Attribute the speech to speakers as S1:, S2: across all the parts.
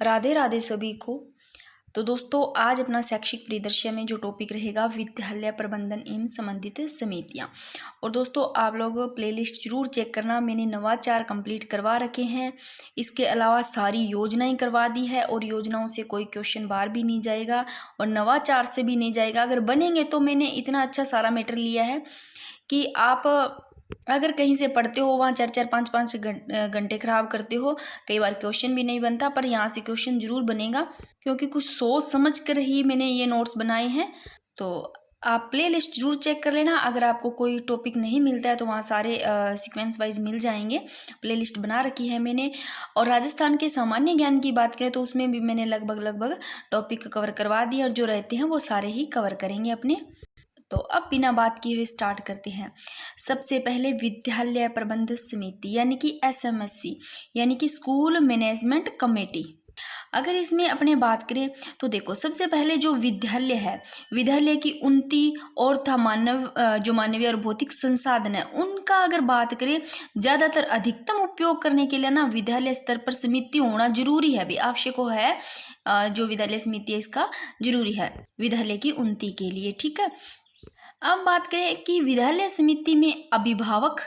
S1: राधे राधे सभी को। तो दोस्तों, आज अपना शैक्षिक परिदृश्य में जो टॉपिक रहेगा विद्यालय प्रबंधन एवं संबंधित समितियां। और दोस्तों, आप लोग प्लेलिस्ट जरूर चेक करना, मैंने नवाचार कंप्लीट करवा रखे हैं। इसके अलावा सारी योजनाएं करवा दी है और योजनाओं से कोई क्वेश्चन बाहर भी नहीं जाएगा और नवाचार से भी नहीं जाएगा। अगर बनेंगे तो मैंने इतना अच्छा सारा मैटर लिया है कि आप अगर कहीं से पढ़ते हो वहाँ 4-4 5-5 घंटे खराब करते हो, कई बार क्वेश्चन भी नहीं बनता, पर यहाँ से क्वेश्चन जरूर बनेगा क्योंकि कुछ सोच समझ कर ही मैंने ये नोट्स बनाए हैं। तो आप प्ले लिस्ट जरूर चेक कर लेना। अगर आपको कोई टॉपिक नहीं मिलता है तो वहाँ सारे सीक्वेंस वाइज मिल जाएंगे। प्ले लिस्ट बना रखी है मैंने। और राजस्थान के सामान्य ज्ञान की बात करें तो उसमें भी मैंने लगभग टॉपिक कवर करवा दिया और जो रहते हैं वो सारे ही कवर करेंगे अपने। तो अब बिना बात किए हुए स्टार्ट करते हैं। सबसे पहले विद्यालय प्रबंध समिति यानी कि एसएमएससी यानी कि स्कूल मैनेजमेंट कमेटी। अगर इसमें अपने बात करें तो देखो, सबसे पहले जो विद्यालय है, विद्यालय की उन्नति और था जो मानवीय और भौतिक संसाधन है उनका अगर बात करें, ज़्यादातर अधिकतम उपयोग करने के लिए ना विद्यालय स्तर पर समिति होना जरूरी है, भी आवश्यक है। जो विद्यालय समिति है इसका जरूरी है विद्यालय की उन्नति के लिए। ठीक है, अब बात करें कि विद्यालय समिति में अभिभावक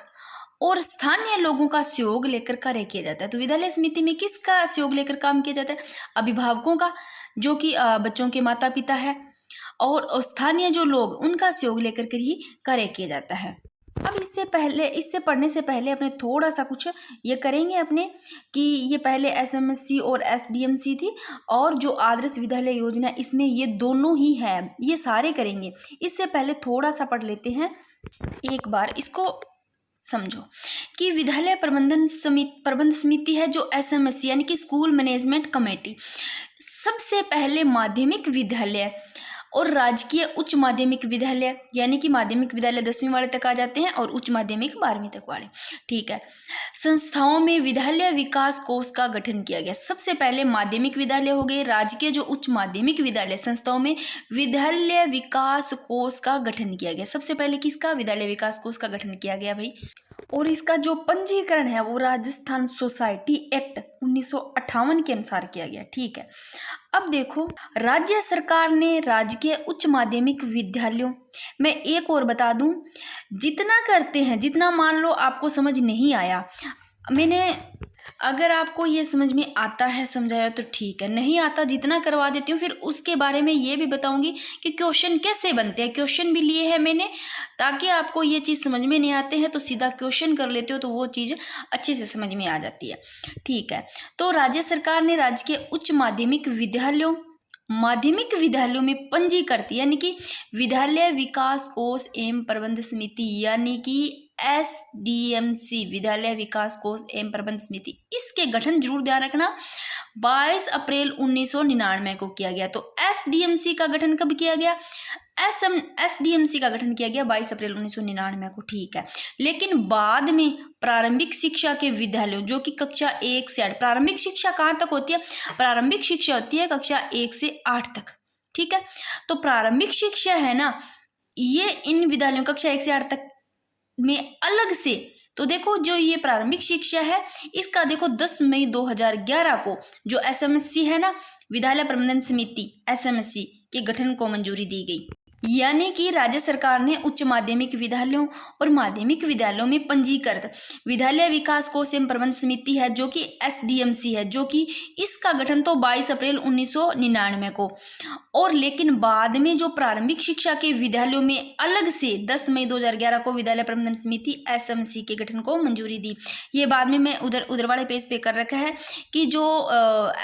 S1: और स्थानीय लोगों का सहयोग लेकर कार्य किया जाता है। तो विद्यालय समिति में किसका सहयोग लेकर काम किया जाता है? अभिभावकों का, जो कि बच्चों के माता पिता है, और स्थानीय जो लोग उनका सहयोग लेकर कर ही कार्य किया जाता है। अब इससे पढ़ने से पहले अपने थोड़ा सा कुछ ये करेंगे अपने कि ये पहले एसएमएससी और एसडीएमसी थी और जो आदर्श विद्यालय योजना इसमें ये दोनों ही है, ये सारे करेंगे। इससे पहले थोड़ा सा पढ़ लेते हैं, एक बार इसको समझो कि विद्यालय प्रबंध समिति है जो एसएमएससी यानी कि स्कूल मैनेजमेंट कमेटी। सबसे पहले माध्यमिक विद्यालय और राजकीय उच्च माध्यमिक विद्यालय यानी कि माध्यमिक विद्यालय 10वीं वाले तक आ जाते हैं और उच्च माध्यमिक 12वीं तक वाले। ठीक है, संस्थाओं में विद्यालय विकास कोष का गठन किया गया। सबसे पहले माध्यमिक विद्यालय हो गए, राजकीय जो उच्च माध्यमिक विद्यालय संस्थाओं में विद्यालय विकास कोष का गठन किया गया। सबसे पहले किसका? विद्यालय विकास कोष का गठन किया गया भाई। और इसका जो पंजीकरण है वो राजस्थान सोसाइटी एक्ट 1958 के अनुसार किया गया। ठीक है, अब देखो, राज्य सरकार ने राजकीय उच्च माध्यमिक विद्यालयों में एक और बता दूं, जितना करते हैं, जितना मान लो आपको समझ नहीं आया, मैंने अगर आपको ये समझ में आता है समझाया तो ठीक है, नहीं आता जितना करवा देती हूँ। फिर उसके बारे में ये भी बताऊंगी कि क्वेश्चन कैसे बनते हैं। क्वेश्चन भी लिए हैं मैंने, ताकि आपको ये चीज़ समझ में नहीं आते हैं तो सीधा क्वेश्चन कर लेते हो तो वो चीज़ अच्छे से समझ में आ जाती है। ठीक है, तो राज्य सरकार ने राजकीय उच्च माध्यमिक विद्यालयों में पंजीकृत यानी कि विद्यालय विकास कोष एवं प्रबंध समिति यानी कि एसडीएमसी विद्यालय विकास कोष एवं प्रबंध समिति, इसके गठन जरूर ध्यान रखना 22 अप्रैल 1999 को किया गया। तो एसडीएमसी का गठन कब किया गया? एसडीएमसी का गठन किया गया 22 अप्रैल 1999 को। ठीक है, लेकिन बाद में प्रारंभिक शिक्षा के विद्यालयों जो कि कक्षा 1 से 8, प्रारंभिक शिक्षा कहाँ तक होती है? प्रारंभिक शिक्षा होती है कक्षा 1 से 8 तक। ठीक है, तो प्रारंभिक शिक्षा है ना, ये इन विद्यालयों कक्षा 1 से 8 तक में अलग से। तो देखो, जो ये प्रारंभिक शिक्षा है इसका देखो 10 मई 2011 को जो एसएमएससी है ना, विद्यालय प्रबंधन समिति एसएमएससी के गठन को मंजूरी दी गई। यानी कि राज्य सरकार ने उच्च माध्यमिक विद्यालयों और माध्यमिक विद्यालयों में पंजीकृत विद्यालय विकास कोष एवं प्रबंध समिति है जो कि एसडीएमसी है, जो कि इसका गठन तो 22 अप्रैल 1999 को, और लेकिन बाद में जो प्रारंभिक शिक्षा के विद्यालयों में अलग से 10 मई 2011 को विद्यालय प्रबंधन समिति एसएमसी के गठन को मंजूरी दी। ये बाद में मैं उधर वाले पेज पे कर रखा है कि जो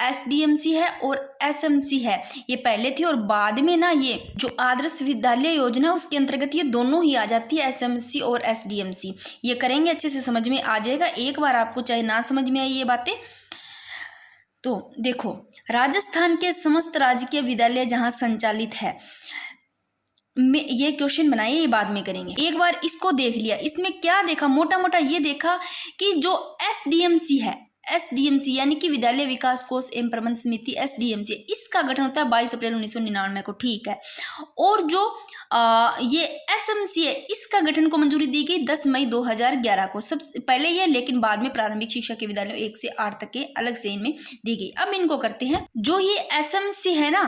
S1: एसडीएमसी है और एसएमसी है ये पहले थी और बाद में ना ये जो आदर्श विद्यालय योजना उसके अंतर्गत ये दोनों ही आ जाती है, एसएमसी और एसडीएमसी। ये करेंगे अच्छे से समझ में आ जाएगा, एक बार आपको चाहे ना समझ में आई ये बातें। तो देखो, राजस्थान के समस्त राजकीय विद्यालय जहां संचालित है, ये क्वेश्चन बनाइए, ये बाद में करेंगे। एक बार इसको देख लिया, इसमें क्या देखा? मोटा मोटा ये देखा कि जो एसडीएमसी है, एसडीएमसी यानी कि विद्यालय विकास कोष एवं प्रबंध समिति एसडीएमसी, इसका गठन होता है 22 अप्रैल 1999 को, ठीक है। और जो ये एसएमसी है, इसका गठन को मंजूरी दी गई 10 मई 2011 को, सबसे पहले ये, लेकिन बाद में प्रारंभिक शिक्षा के विद्यालयों 1 से 8 तक के अलग से इनमें दी गई। अब इनको करते हैं। जो ये एसएमसी है ना,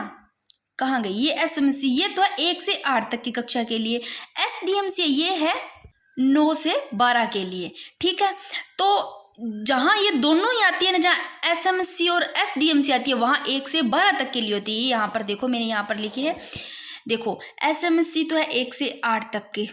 S1: कहाँ गई ये एसएमसी, ये तो है 1 से 8 तक की कक्षा के लिए। एसडीएमसी ये है 9 से 12 के लिए, ठीक है। तो जहां ये दोनों ही आती है ना, जहां एसएमसी और एसडीएमसी आती है, वहां 1 से 12 तक के लिए होती है। यहाँ पर देखो, मैंने यहाँ पर लिखी है, देखो एसएमसी तो है 1 से 8 तक के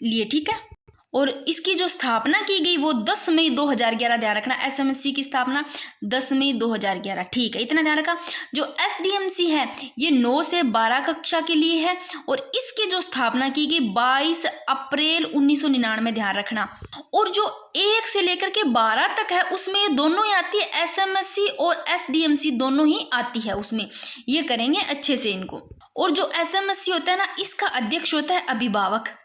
S1: लिए, ठीक है। और इसकी जो स्थापना की गई वो 10 मई 2011, ध्यान रखना, एसएमसी की स्थापना 10 मई 2011, ठीक है, इतना ध्यान रखा। जो एसडीएमसी है ये 9 से 12 कक्षा के लिए है और इसकी जो स्थापना की गई 22 अप्रैल 1999, ध्यान रखना। और जो 1 से लेकर के 12 तक है उसमें दोनों ही आती है, एसएमसी और एसडीएमसी दोनों ही आती है उसमें, ये करेंगे अच्छे से इनको। और जो एसएमसी होता है ना, इसका अध्यक्ष होता है अभिभावक,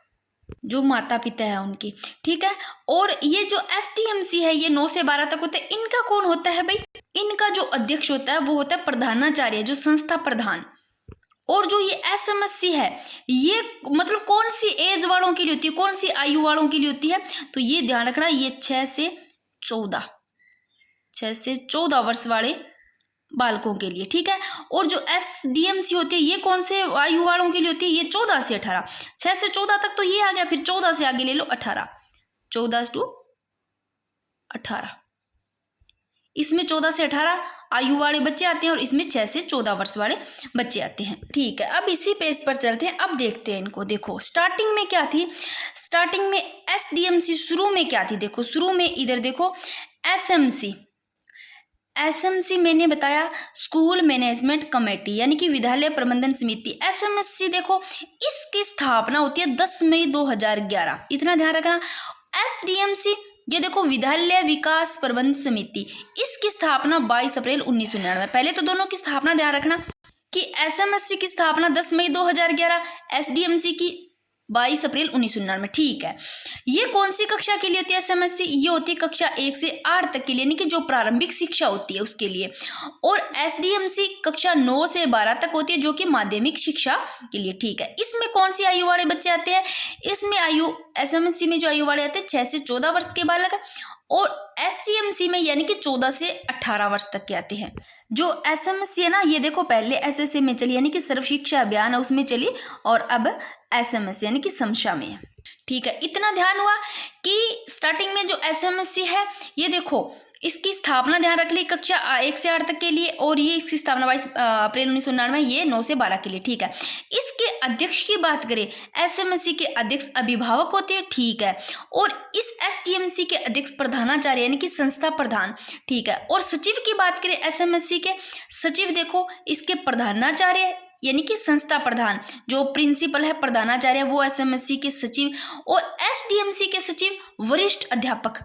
S1: जो माता पिता है उनकी, ठीक है। और ये जो एसडीएमसी है ये 9 से 12 तक होता है। इनका कौन होता है भाई, इनका जो अध्यक्ष होता है वो होता है प्रधानाचार्य, जो संस्था प्रधान। और जो ये एसएमसी है ये मतलब कौन सी एज वालों के लिए होती है, कौन सी आयु वालों के लिए होती है, तो ये ध्यान रखना, ये 6 से 14 वर्ष वाले बालकों के लिए, ठीक है। और जो एसडीएमसी होती है ये कौन से आयु वालों के लिए होती है, ये 14 से 18, 6 से 14 तक तो ये आ गया, फिर 14 से आगे ले लो 18, 14 to 18, इसमें 14 से 18 आयु वाले बच्चे आते हैं और इसमें 6 से 14 वर्ष वाले बच्चे आते हैं, ठीक है। अब इसी पेज पर चलते हैं, अब देखते हैं इनको। देखो स्टार्टिंग में क्या थी, स्टार्टिंग में एसडीएमसी शुरू में क्या थी, देखो शुरू में इधर देखो एसएमसी मैंने बताया स्कूल मैनेजमेंट कमेटी यानी कि विद्यालय प्रबंधन समिति। एसएमसी देखो इसकी स्थापना होती है 10 मई 2011, इतना ध्यान रखना। एसडीएमसी ये देखो विद्यालय विकास प्रबंध समिति, इसकी स्थापना 22 अप्रैल 1999। पहले तो दोनों की स्थापना ध्यान रखना कि एसएमसी की स्थापना 10 मई 2011, एसडीएमसी की 22 अप्रैल 1999, ठीक है। ये कौन सी कक्षा के लिए होती है एसएमसी, ये होती है कक्षा 1 से 8 तक के लिए, यानी कि जो प्रारंभिक शिक्षा होती है उसके लिए। और एसडीएमसी कक्षा 9 से 12 तक होती है, जो कि माध्यमिक शिक्षा के लिए, ठीक है। इसमें कौन सी आयु वाले बच्चे आते हैं, इसमें आयु एसएमसी में जो आयु वाले आते हैं 6 से 14 वर्ष के बालक, और एसडीएमसी में यानी कि 14 से 18 वर्ष तक के आते हैं। जो एसएमसी है ना, ये देखो पहले एसएससी में चली यानी कि सर्व शिक्षा अभियान है उसमें चली, और अब एसएमसी यानी कि समशा में है, ठीक है। इतना ध्यान हुआ कि स्टार्टिंग में जो एसएमसी है ये देखो इसकी स्थापना ध्यान रख ली कक्षा 1 से 8 तक के लिए, और ये इसकी स्थापना 22 अप्रैल 1999, ये 9 से 12 के लिए, ठीक है। इसके अध्यक्ष की बात करें, एसएमसी के अध्यक्ष अभिभावक होते हैं, ठीक है। और इस एसडीएमसी के अध्यक्ष प्रधानाचार्य यानी कि संस्था प्रधान, ठीक है। और सचिव की बात करें एसएमसी के सचिव, देखो इसके प्रधानाचार्य यानी कि संस्था प्रधान, जो प्रिंसिपल है प्रधानाचार्य वो एसएमसी के सचिव, और एसडीएमसी के सचिव वरिष्ठ अध्यापक।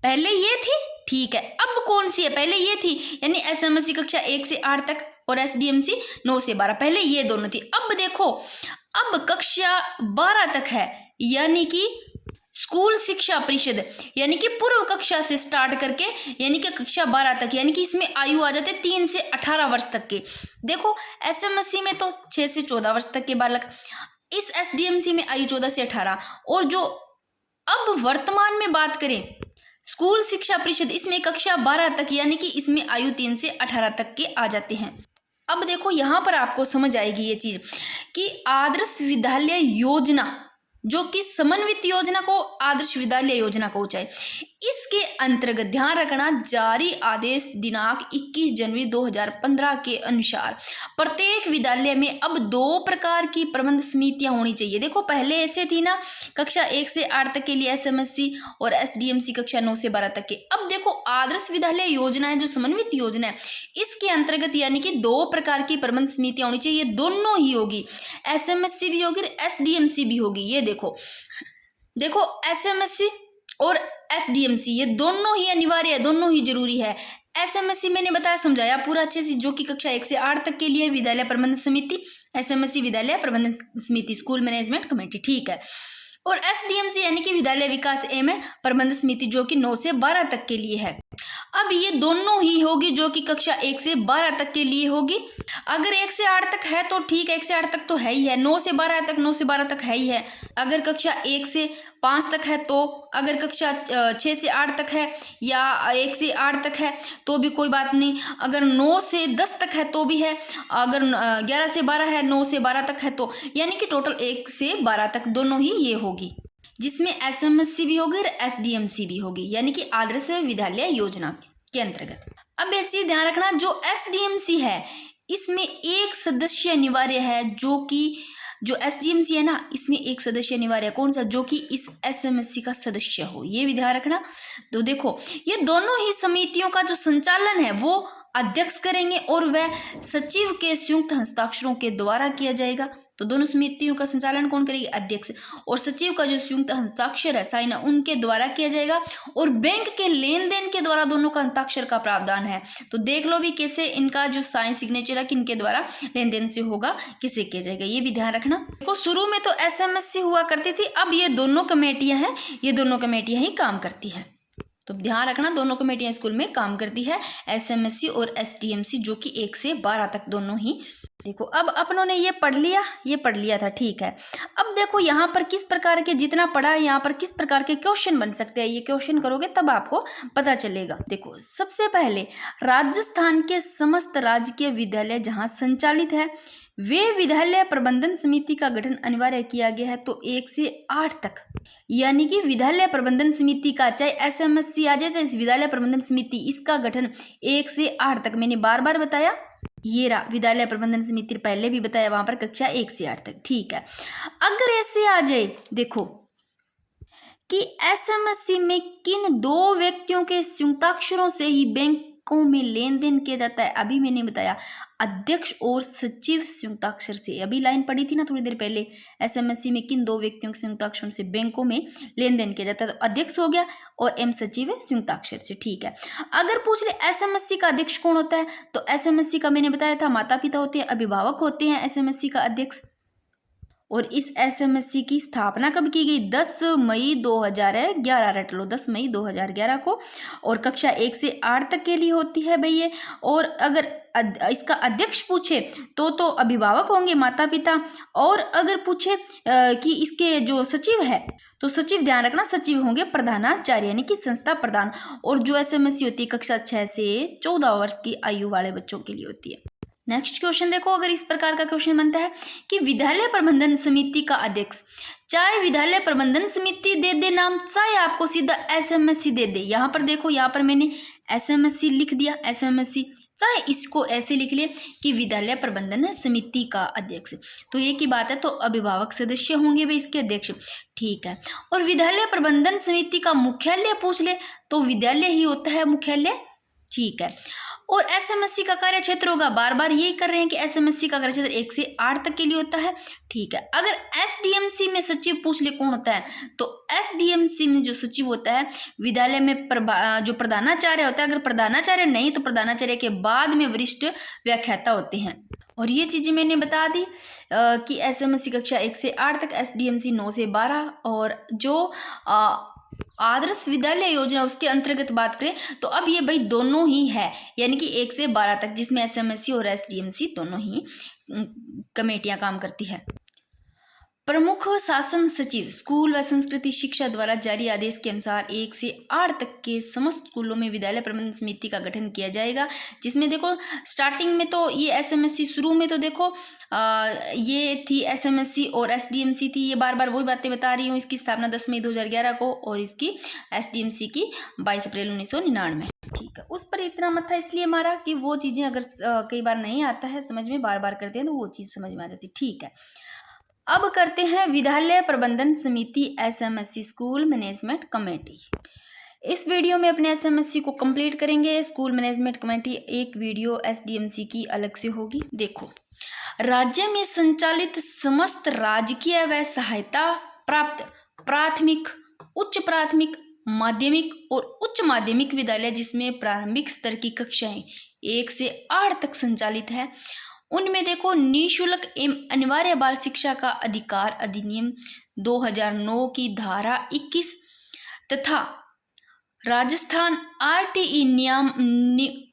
S1: पहले ये थी, ठीक है। अब कौन सी है, पहले ये थी यानी एसएमसी कक्षा 1 से 8 तक और एसडीएमसी 9 से 12, पहले ये दोनों थी। अब देखो अब कक्षा 12 तक है यानी कि स्कूल शिक्षा परिषद, यानी कि पूर्व कक्षा से स्टार्ट करके यानी कि कक्षा 12 तक, यानी कि इसमें आयु आ जाते 3 से 18 वर्ष तक के। देखो एसएमसी में तो 6 से 14 वर्ष तक के बालक, इस एसडीएमसी में आयु 14 से 18। और जो अब वर्तमान में बात करें स्कूल शिक्षा परिषद, इसमें कक्षा 12 तक यानी कि इसमें आयु 3 से 18 तक के आ जाते हैं। अब देखो यहाँ पर आपको समझ आएगी ये चीज कि आदर्श विद्यालय योजना, जो कि समन्वित योजना को आदर्श विद्यालय योजना को ऊंचाई, इसके अंतर्गत ध्यान रखना जारी आदेश दिनांक 21 जनवरी 2015 के अनुसार प्रत्येक विद्यालय में अब 2 प्रकार की प्रबंध समितियां होनी चाहिए। देखो पहले ऐसे थी ना, कक्षा 1 से 8 तक के लिए एसएमसी और एसडीएमसी कक्षा 9 से 12 तक के। अब देखो आदर्श विद्यालय योजना है जो समन्वित योजना है, इसके अंतर्गत यानी कि 2 प्रकार की प्रबंध समितियां होनी चाहिए, दोनों ही होगी, एसएमसी भी होगी एसडीएमसी भी होगी। ये देखो एसएमसी और एसडीएमसी ये दोनों ही अनिवार्य है, दोनों ही जरूरी है। एसएमसी मैंने बताया समझाया पूरा अच्छे से, जो कि कक्षा 1 से 8 तक के लिए विद्यालय प्रबंधन समिति, एसएमसी विद्यालय प्रबंधन समिति स्कूल मैनेजमेंट कमेटी, ठीक है। और SDMC यानी कि विद्यालय विकास एवं प्रबंध समिति जो कि 9 से 12 तक के लिए है। अब ये दोनों ही होगी जो कि कक्षा 1 से 12 तक के लिए होगी। अगर 1 से 8 तक है तो ठीक है, 1 से 8 तक तो है ही है, 9 से 12 तक 9 से 12 तक है ही है। अगर कक्षा 1 से 5 तक है तो, अगर कक्षा 6 से 8 तक है या 1 से 8 तक है तो भी कोई बात नहीं। अगर 9 से 10 तक है तो भी है, अगर 11 से 12 है, 9 से 12 तक है तो, यानी कि टोटल 1 से 12 तक दोनों ही ये होगी, जिसमें SMSC भी होगी और SDMC भी होगी, यानी कि आदर्श विद्यालय योजना के अंतर्गत। अब एक चीज ध्यान रखना, जो SDMC है इसमें एक सदस्य अनिवार्य है, जो SDMC है ना, इसमें एक सदस्य अनिवार्य है। कौन सा? जो कि इस SMSC का सदस्य हो, ये भी ध्यान रखना। तो देखो, ये दोनों ही समितियों का जो संचालन है वो अध्यक्ष करेंगे और वह सचिव के संयुक्त हस्ताक्षरों के द्वारा किया जाएगा। तो दोनों समितियों का संचालन कौन करेगी? अध्यक्ष। और सचिव का जो संयुक्त हस्ताक्षर है, साइन है, उनके द्वारा किया जाएगा। और बैंक के लेन देन के द्वारा दोनों का हस्ताक्षर का प्रावधान है। तो देख लो भी कैसे इनका जो साइन सिग्नेचर है किनके द्वारा लेन देन से होगा, किसे किया जाएगा, ये भी ध्यान रखना। देखो, शुरू में तो SMSC हुआ करती थी, अब ये दोनों कमेटियां हैं, ये दोनों कमेटियां ही काम करती हैं। तो ध्यान रखना, दोनों कमेटियां स्कूल में काम करती है, SMSC और SDMC, जो कि 1 से 12 तक दोनों ही। देखो, अब अपनों ने ये पढ़ लिया था, ठीक है। अब देखो यहाँ पर किस प्रकार के, जितना पढ़ा है यहाँ पर किस प्रकार के क्वेश्चन बन सकते हैं, ये क्वेश्चन करोगे तब आपको पता चलेगा। देखो, सबसे पहले राजस्थान के समस्त राजकीय विद्यालय जहाँ संचालित है वे विद्यालय प्रबंधन समिति का गठन अनिवार्य किया गया है। तो 1 से 8 तक, यानी कि विद्यालय प्रबंधन समिति का, चाहे SMSC आ जाए चाहे विद्यालय प्रबंधन समिति, इसका गठन 1 से 8 तक, मैंने बार बार बताया, ये रहा विद्यालय प्रबंधन समिति, पहले भी बताया वहां पर, कक्षा 1 से 8 तक, ठीक है। अगर ऐसे आ जाए, देखो कि SMSC में किन 2 व्यक्तियों के संयुक्ताक्षरों से ही बैंकों में लेन देन किया जाता है, अभी मैंने बताया अध्यक्ष और सचिव संयुक्ताक्षर से, अभी लाइन पढ़ी थी ना थोड़ी देर पहले, SMSC में किन 2 व्यक्तियों के संयुक्ताक्षरों से बैंकों में लेन देन किया जाता है, तो अध्यक्ष हो गया और M सचिव है संयुक्ताक्षर से, ठीक है। अगर पूछ ले SMSC का अध्यक्ष कौन होता है, तो SMSC का मैंने बताया था माता पिता होते हैं, अभिभावक होते हैं SMSC का अध्यक्ष। और इस SMSC की स्थापना कब की गई? 10 मई 2011, रट लो, 10 मई 2011 को। और कक्षा 1 से 8 तक के लिए होती है भाई ये। और अगर इसका अध्यक्ष पूछे तो अभिभावक होंगे माता पिता। और अगर पूछे कि इसके जो सचिव है, तो सचिव ध्यान रखना, सचिव होंगे प्रधानाचार्य, यानी कि संस्था प्रधान। और जो SMSC होती है कक्षा 6 से 14 वर्ष की आयु वाले बच्चों के लिए होती है। नेक्स्ट क्वेश्चन देखो, अगर इस प्रकार का क्वेश्चन बनता है कि विद्यालय प्रबंधन समिति का अध्यक्ष, चाहे विद्यालय प्रबंधन समिति दे दे नाम, चाहे आपको सीधा SMSC दे दे। यहाँ पर देखो, यहाँ पर मैंने SMSC लिख दिया, SMSC, चाहे इसको ऐसे लिख ले कि विद्यालय प्रबंधन समिति का अध्यक्ष। तो ये की बात है, तो अभिभावक सदस्य होंगे वे इसके अध्यक्ष, ठीक है। और विद्यालय प्रबंधन समिति का मुख्यालय पूछ ले तो विद्यालय ही होता है मुख्यालय, ठीक है। और SMSC का कार्य क्षेत्र होगा, बार बार यही कर रहे हैं कि SMSC का कार्य क्षेत्र 1 से 8 तक के लिए होता है, ठीक है। अगर SDMC में सचिव पूछ ले कौन होता है, तो SDMC में जो सचिव होता है विद्यालय में जो प्रधानाचार्य होता है, अगर प्रधानाचार्य नहीं तो प्रधानाचार्य के बाद में वरिष्ठ व्याख्याता होते हैं। और ये चीजें मैंने बता दी कि SMSC कक्षा 1 से 8 तक, SDMC 9 से 12, और जो आदर्श विद्यालय योजना उसके अंतर्गत बात करें तो अब ये भाई दोनों ही है, यानी कि 1 से 12 तक, जिसमें SMSC और SDMC दोनों ही कमेटियां काम करती है। प्रमुख शासन सचिव स्कूल व संस्कृति शिक्षा द्वारा जारी आदेश के अनुसार 1 से 8 तक के समस्त स्कूलों में विद्यालय प्रबंधन समिति का गठन किया जाएगा। जिसमें देखो स्टार्टिंग में तो ये SMSC, शुरू में तो देखो ये थी SMSC और SDMC थी, ये बार बार वही बातें बता रही हूँ। इसकी स्थापना 10 मई 2011 को और इसकी SDMC की 22 अप्रैल 1999, ठीक है। उस पर इतना मत था इसलिए मारा कि वो चीज़ें अगर कई बार नहीं आता है समझ में, बार बार करते हैं तो वो चीज़ समझ में आ जाती, ठीक है। अब करते हैं विद्यालय प्रबंधन समिति SMSC स्कूल मैनेजमेंट कमेटी। इस वीडियो में अपने SMSC को कंप्लीट करेंगे। स्कूल मैनेजमेंट कमेटी एक वीडियो SDMC की अलग से होगी। देखो, राज्य में संचालित समस्त राजकीय व सहायता प्राप्त प्राथमिक, उच्च प्राथमिक, माध्यमिक और उच्च माध्यमिक विद्यालय जिसमें प्रारंभिक स्तर की कक्षाएं 1 से 8 तक संचालित है उनमें देखो निःशुल्क एवं अनिवार्य बाल शिक्षा का अधिकार अधिनियम 2009 की धारा 21 तथा राजस्थान आरटीई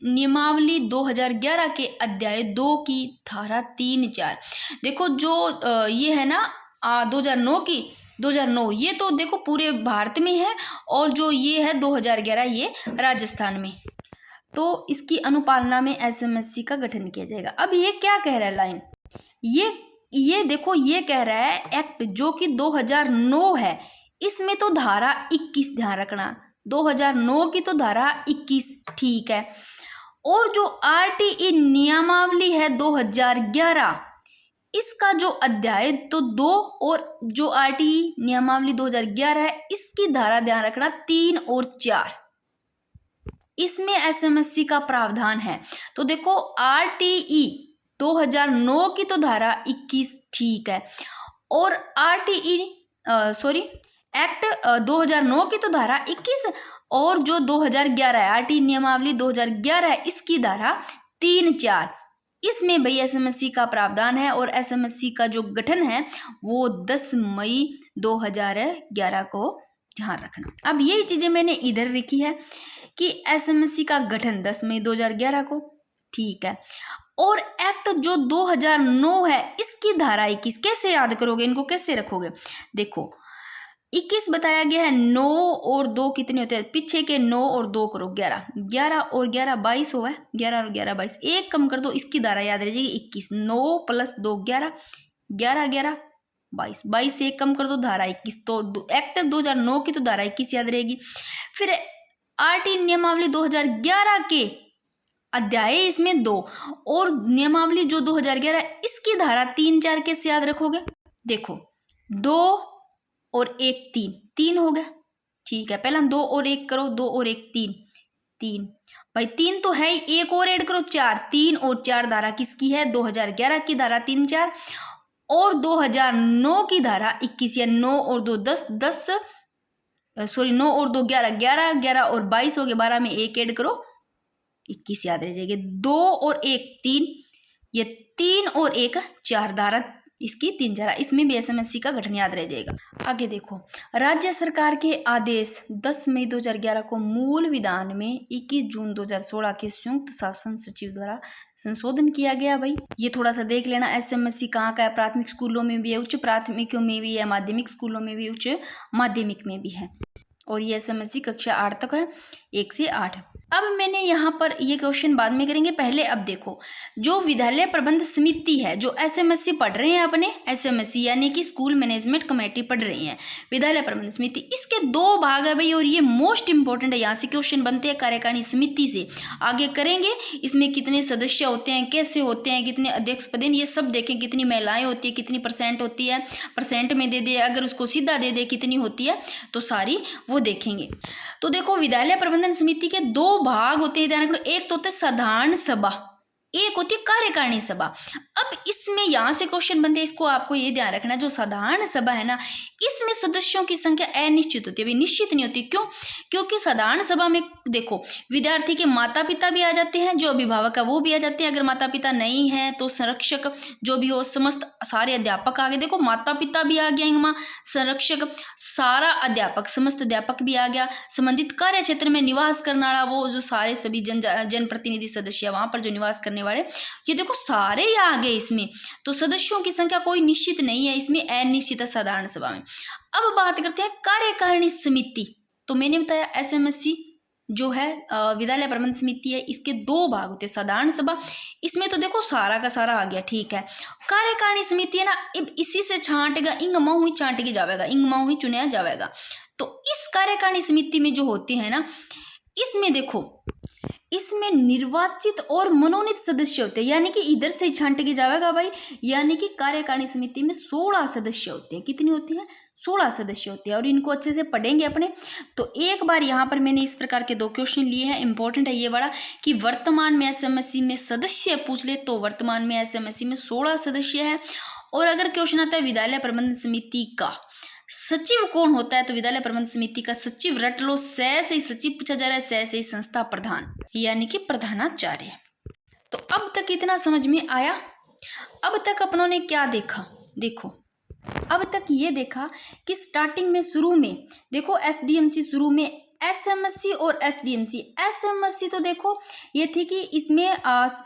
S1: नियमावली 2011 के अध्याय 2 की धारा 3-4। देखो जो ये है ना 2009 ये तो देखो पूरे भारत में है, और जो ये है 2011 ये राजस्थान में। तो इसकी अनुपालना में एसएमएससी का गठन किया जाएगा। अब ये क्या कह रहा है लाइन, ये देखो ये कह रहा है एक्ट जो कि 2009 है, इसमें तो धारा 21 ध्यान रखना, 2009 की तो धारा 21 ठीक है, और जो आरटीई नियमावली है 2011 इसका जो अध्याय तो 2 और जो आरटीई नियमावली 2011 है इसकी धारा ध्यान रखना 3 और 4, इसमें एसएमएससी का प्रावधान है। तो देखो आरटीई 2009 की तो धारा 21 ठीक है, और आरटीई एक्ट 2009 की तो धारा 21, और जो 2011 है आरटीई नियमावली 2011 है इसकी धारा 3-4, इसमें भाई एसएमएससी का प्रावधान है, और एसएमएससी का जो गठन है वो 10 मई 2011 को ध्यान रखना। अब यही चीजें मैंने इधर लिखी है कि एसएमएससी का गठन 10 मई 2011 को ठीक है, और एक्ट जो 2009 है इसकी धारा 21 कैसे याद करोगे, इनको कैसे रखोगे, देखो 21 बताया गया है, 9 और 2 कितने होते हैं, पीछे के 9 और 2 करो 11, 11 और 11 22 हुआ है, 11 और 11 22, एक कम कर दो, इसकी धारा याद रह जाएगी 21, 9 + 2 11, 11 11 22, 22 से एक कम कर दो धारा 21, तो एक्ट 2009 की तो धारा 21 याद रहेगी। फिर आरटीई नियमावली 2011 के अध्याय इसमें 2 और नियमावली जो 2011 इसकी धारा 3-4 कैसे याद रखोगे, देखो 2 और 1 3 हो गया ठीक है, पहला 2 और 1 करो, 2 और 1 3 भाई 3 तो है ही, एक और ऐड करो 4, 3 और 4 धारा किसकी है, 2011 की धारा 3-4 और 2009 की धारा 21, या 9 और 2 10 9 और 2 11 11 11 और 22 हो गए, 12 में 1 ऐड करो 21 याद रह जाएगी, 2 और 1 3, ये 3 और 1 4 धारा इसकी 3-4, इसमें भी एसएमएससी का गठन याद रह जाएगा। आगे देखो राज्य सरकार के आदेश 10 मई 2011 को मूल विधान में 21 जून 2016 के संयुक्त शासन सचिव द्वारा संशोधन किया गया। भाई ये थोड़ा सा देख लेना, एसएमएससी कहाँ का है, प्राथमिक स्कूलों में भी है, उच्च प्राथमिकों में भी है, माध्यमिक स्कूलों में भी, उच्च माध्यमिक में भी है, और ये एसएमएससी कक्षा 8 तक है, 1 से 8। अब मैंने यहाँ पर ये क्वेश्चन बाद में करेंगे, पहले अब देखो जो विद्यालय प्रबंध समिति है, जो एसएमएससी पढ़ रहे हैं अपने, एसएमएससी यानी कि स्कूल मैनेजमेंट कमेटी पढ़ रही है, विद्यालय प्रबंध समिति, इसके 2 भाग है भाई, और ये मोस्ट इंपॉर्टेंट है, यहाँ से क्वेश्चन बनते हैं कार्यकारिणी समिति से। आगे करेंगे इसमें कितने सदस्य होते हैं, कैसे होते हैं, कितने अध्यक्ष पद, ये सब देखें, कितनी महिलाएं होती है, कितनी % होती है, % में दे दे, अगर उसको सीधा दे दे कितनी होती है, तो सारी वो देखेंगे। तो देखो विद्यालय प्रबंधन समिति के 2 भाग होते हैं, ध्यान रखो, एक तो होते साधारण सभा, एक होती है कार्यकारिणी सभा। अब इसमें यहाँ से क्वेश्चन बनते हैं, इसको आपको ये ध्यान रखना, जो साधारण सभा है ना इसमें सदस्यों की संख्या अनिश्चित होती है, अभी निश्चित नहीं होती। क्यों? क्योंकि साधारण सभा में देखो विद्यार्थी के माता पिता भी आ जाते हैं, जो अभिभावक है वो भी आ जाते हैं, अगर माता पिता नहीं है तो संरक्षक जो भी हो, समस्त सारे अध्यापक आ गए, देखो माता पिता भी आ गया इनमें, संरक्षक सारा अध्यापक, समस्त अध्यापक भी आ गया, संबंधित कार्य क्षेत्र में निवास करने वाला वो जो सारे सभी जनप्रतिनिधि सदस्य वहां पर जो निवास करने वाले, ये देखो सारे ही आ गए इसमें। तो सदस्यों की संख्या कोई निश्चित नहीं है, इसमें अनिश्चित है साधारण सभा में। अब बात करते हैं कार्यकारिणी समिति। तो मैंने बताया एसएमएससी जो है विद्यालय प्रबंध समिति है, इसके 2 भाग होते हैं, साधारण सभा, इसमें तो देखो सारा का सारा आ गया ठीक है। कार्यकारिणी समिति है ना, इसी से छांटेगा, इंगमा हुई छांटेगी जाएगा, इंगमा हुई चुनाया जाएगा। तो इस कार्यकारिणी समिति में जो होती है ना, इसमें देखो इसमें निर्वाचित और मनोनीत सदस्य होते हैं, यानी कि इधर से छांट के जाएगा भाई, यानी कि कार्यकारिणी समिति में 16 सदस्य होते हैं। कितनी होती है? 16 सदस्य होते हैं, और इनको अच्छे से पढ़ेंगे अपने। तो एक बार यहाँ पर मैंने इस प्रकार के 2 क्वेश्चन लिए हैं, इंपॉर्टेंट है ये बड़ा, कि वर्तमान में एसएमएससी में सदस्य पूछ ले तो वर्तमान में एसएमएससी में 16 सदस्य है। और अगर क्वेश्चन आता है विद्यालय प्रबंध समिति का सचिव कौन होता है, तो विद्यालय प्रबंध समिति का सचिव रट लो, से ही सचिव पूछा जा रहा है, से ही संस्था प्रधान यानी कि प्रधानाचार्य। तो अब तक इतना समझ में आया? अब तक अपनों ने क्या देखा, देखो अब तक ये देखा कि स्टार्टिंग में शुरू में देखो एसडीएमसी, शुरू में एसएमएससी और एसडीएमसी। एसएमएससी तो देखो ये थी कि इसमें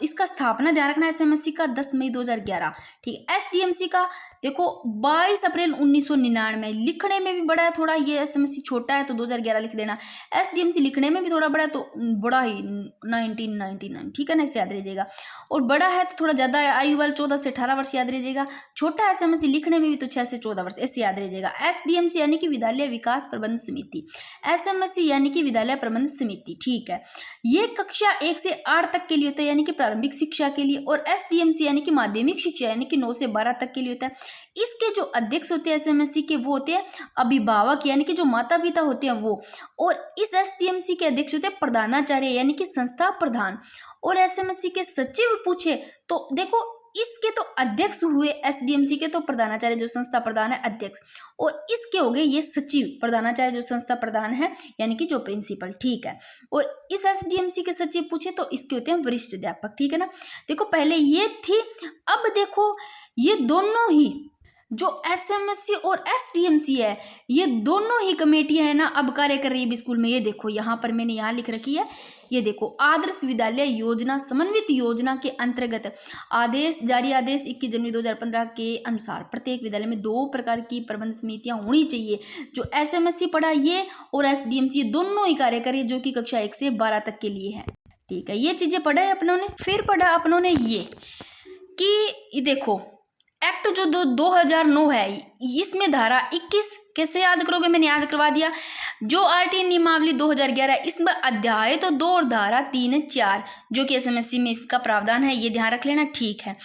S1: इसका स्थापना ध्यान रखना, एसएमएससी का 10 मई 2011, ठीक है। एसडीएमसी का देखो 22 अप्रैल 1999। लिखने में भी बड़ा है थोड़ा, ये एसएमएससी छोटा है तो 2011 लिख देना। एसडीएमसी लिखने में भी थोड़ा बड़ा है तो बड़ा ही 1999, ठीक है ना, इसे याद रहिएगा। और बड़ा है तो थोड़ा ज्यादा है, आयु वाला 14 से 18 वर्ष याद रहिएगा। छोटा एसएमएससी लिखने में भी तो 6 से 14 वर्ष, ऐसे याद रहिएगा। एसडीएमसी यानी कि विद्यालय विकास प्रबंध समिति, एसएमएससी यानी कि विद्यालय प्रबंध समिति, ठीक है। ये कक्षा 1 से 8 तक के लिए होता है, यानी कि प्रारंभिक शिक्षा के लिए। और एसडीएमसी यानी कि माध्यमिक शिक्षा, यानी कि 9 से 12 तक के लिए होता है। इसके जो अध्यक्ष होते हैं एसएमएससी के, वो होते हैं अभिभावक, यानी कि जो माता पिता होते हैं वो। और इस एसडीएमसी के अध्यक्ष होते हैं प्रधानाचार्य, यानी कि संस्था प्रधान। और एसएमएससी के सचिव पूछे तो देखो इसके तो अध्यक्ष हुए एसडीएमसी के, तो प्रधानाचार्य जो संस्था प्रधान है अध्यक्ष, और इसके हो गए ये सचिव, प्रधानाचार्य जो संस्था प्रधान है यानी कि जो प्रिंसिपल, ठीक है। और इस एसडीएमसी के सचिव पूछे तो इसके होते हैं वरिष्ठ अध्यापक, ठीक है ना। देखो पहले ये थी, अब देखो ये दोनों ही जो एसएमएससी और एसडीएमसी है, ये दोनों ही कमेटियां है ना अब कार्य कर रही है स्कूल में। ये देखो यहाँ पर मैंने यहाँ लिख रखी है, ये देखो आदर्श विद्यालय योजना समन्वित योजना के अंतर्गत आदेश जारी, आदेश 21 जनवरी 2015 के अनुसार प्रत्येक विद्यालय में 2 प्रकार की प्रबंध समितियां होनी चाहिए। जो एसएमएससी पढ़ा ये और एसडीएमसी दोनों ही कार्य करे, जो कि कक्षा 1 से 12 तक के लिए है, ठीक है। ये चीजें पढ़ा है अपनों ने। फिर पढ़ा अपनों ने ये कि देखो एक्ट जो 2009 है, इसमें धारा 21 कैसे याद करोगे, मैंने याद करवा दिया। जो आरटीई नियमावली 2011 इसमें अध्याय तो 2 और धारा 3 4 जो कि एसएमएससी में इसका प्रावधान है, ये ध्यान रख लेना, ठीक है।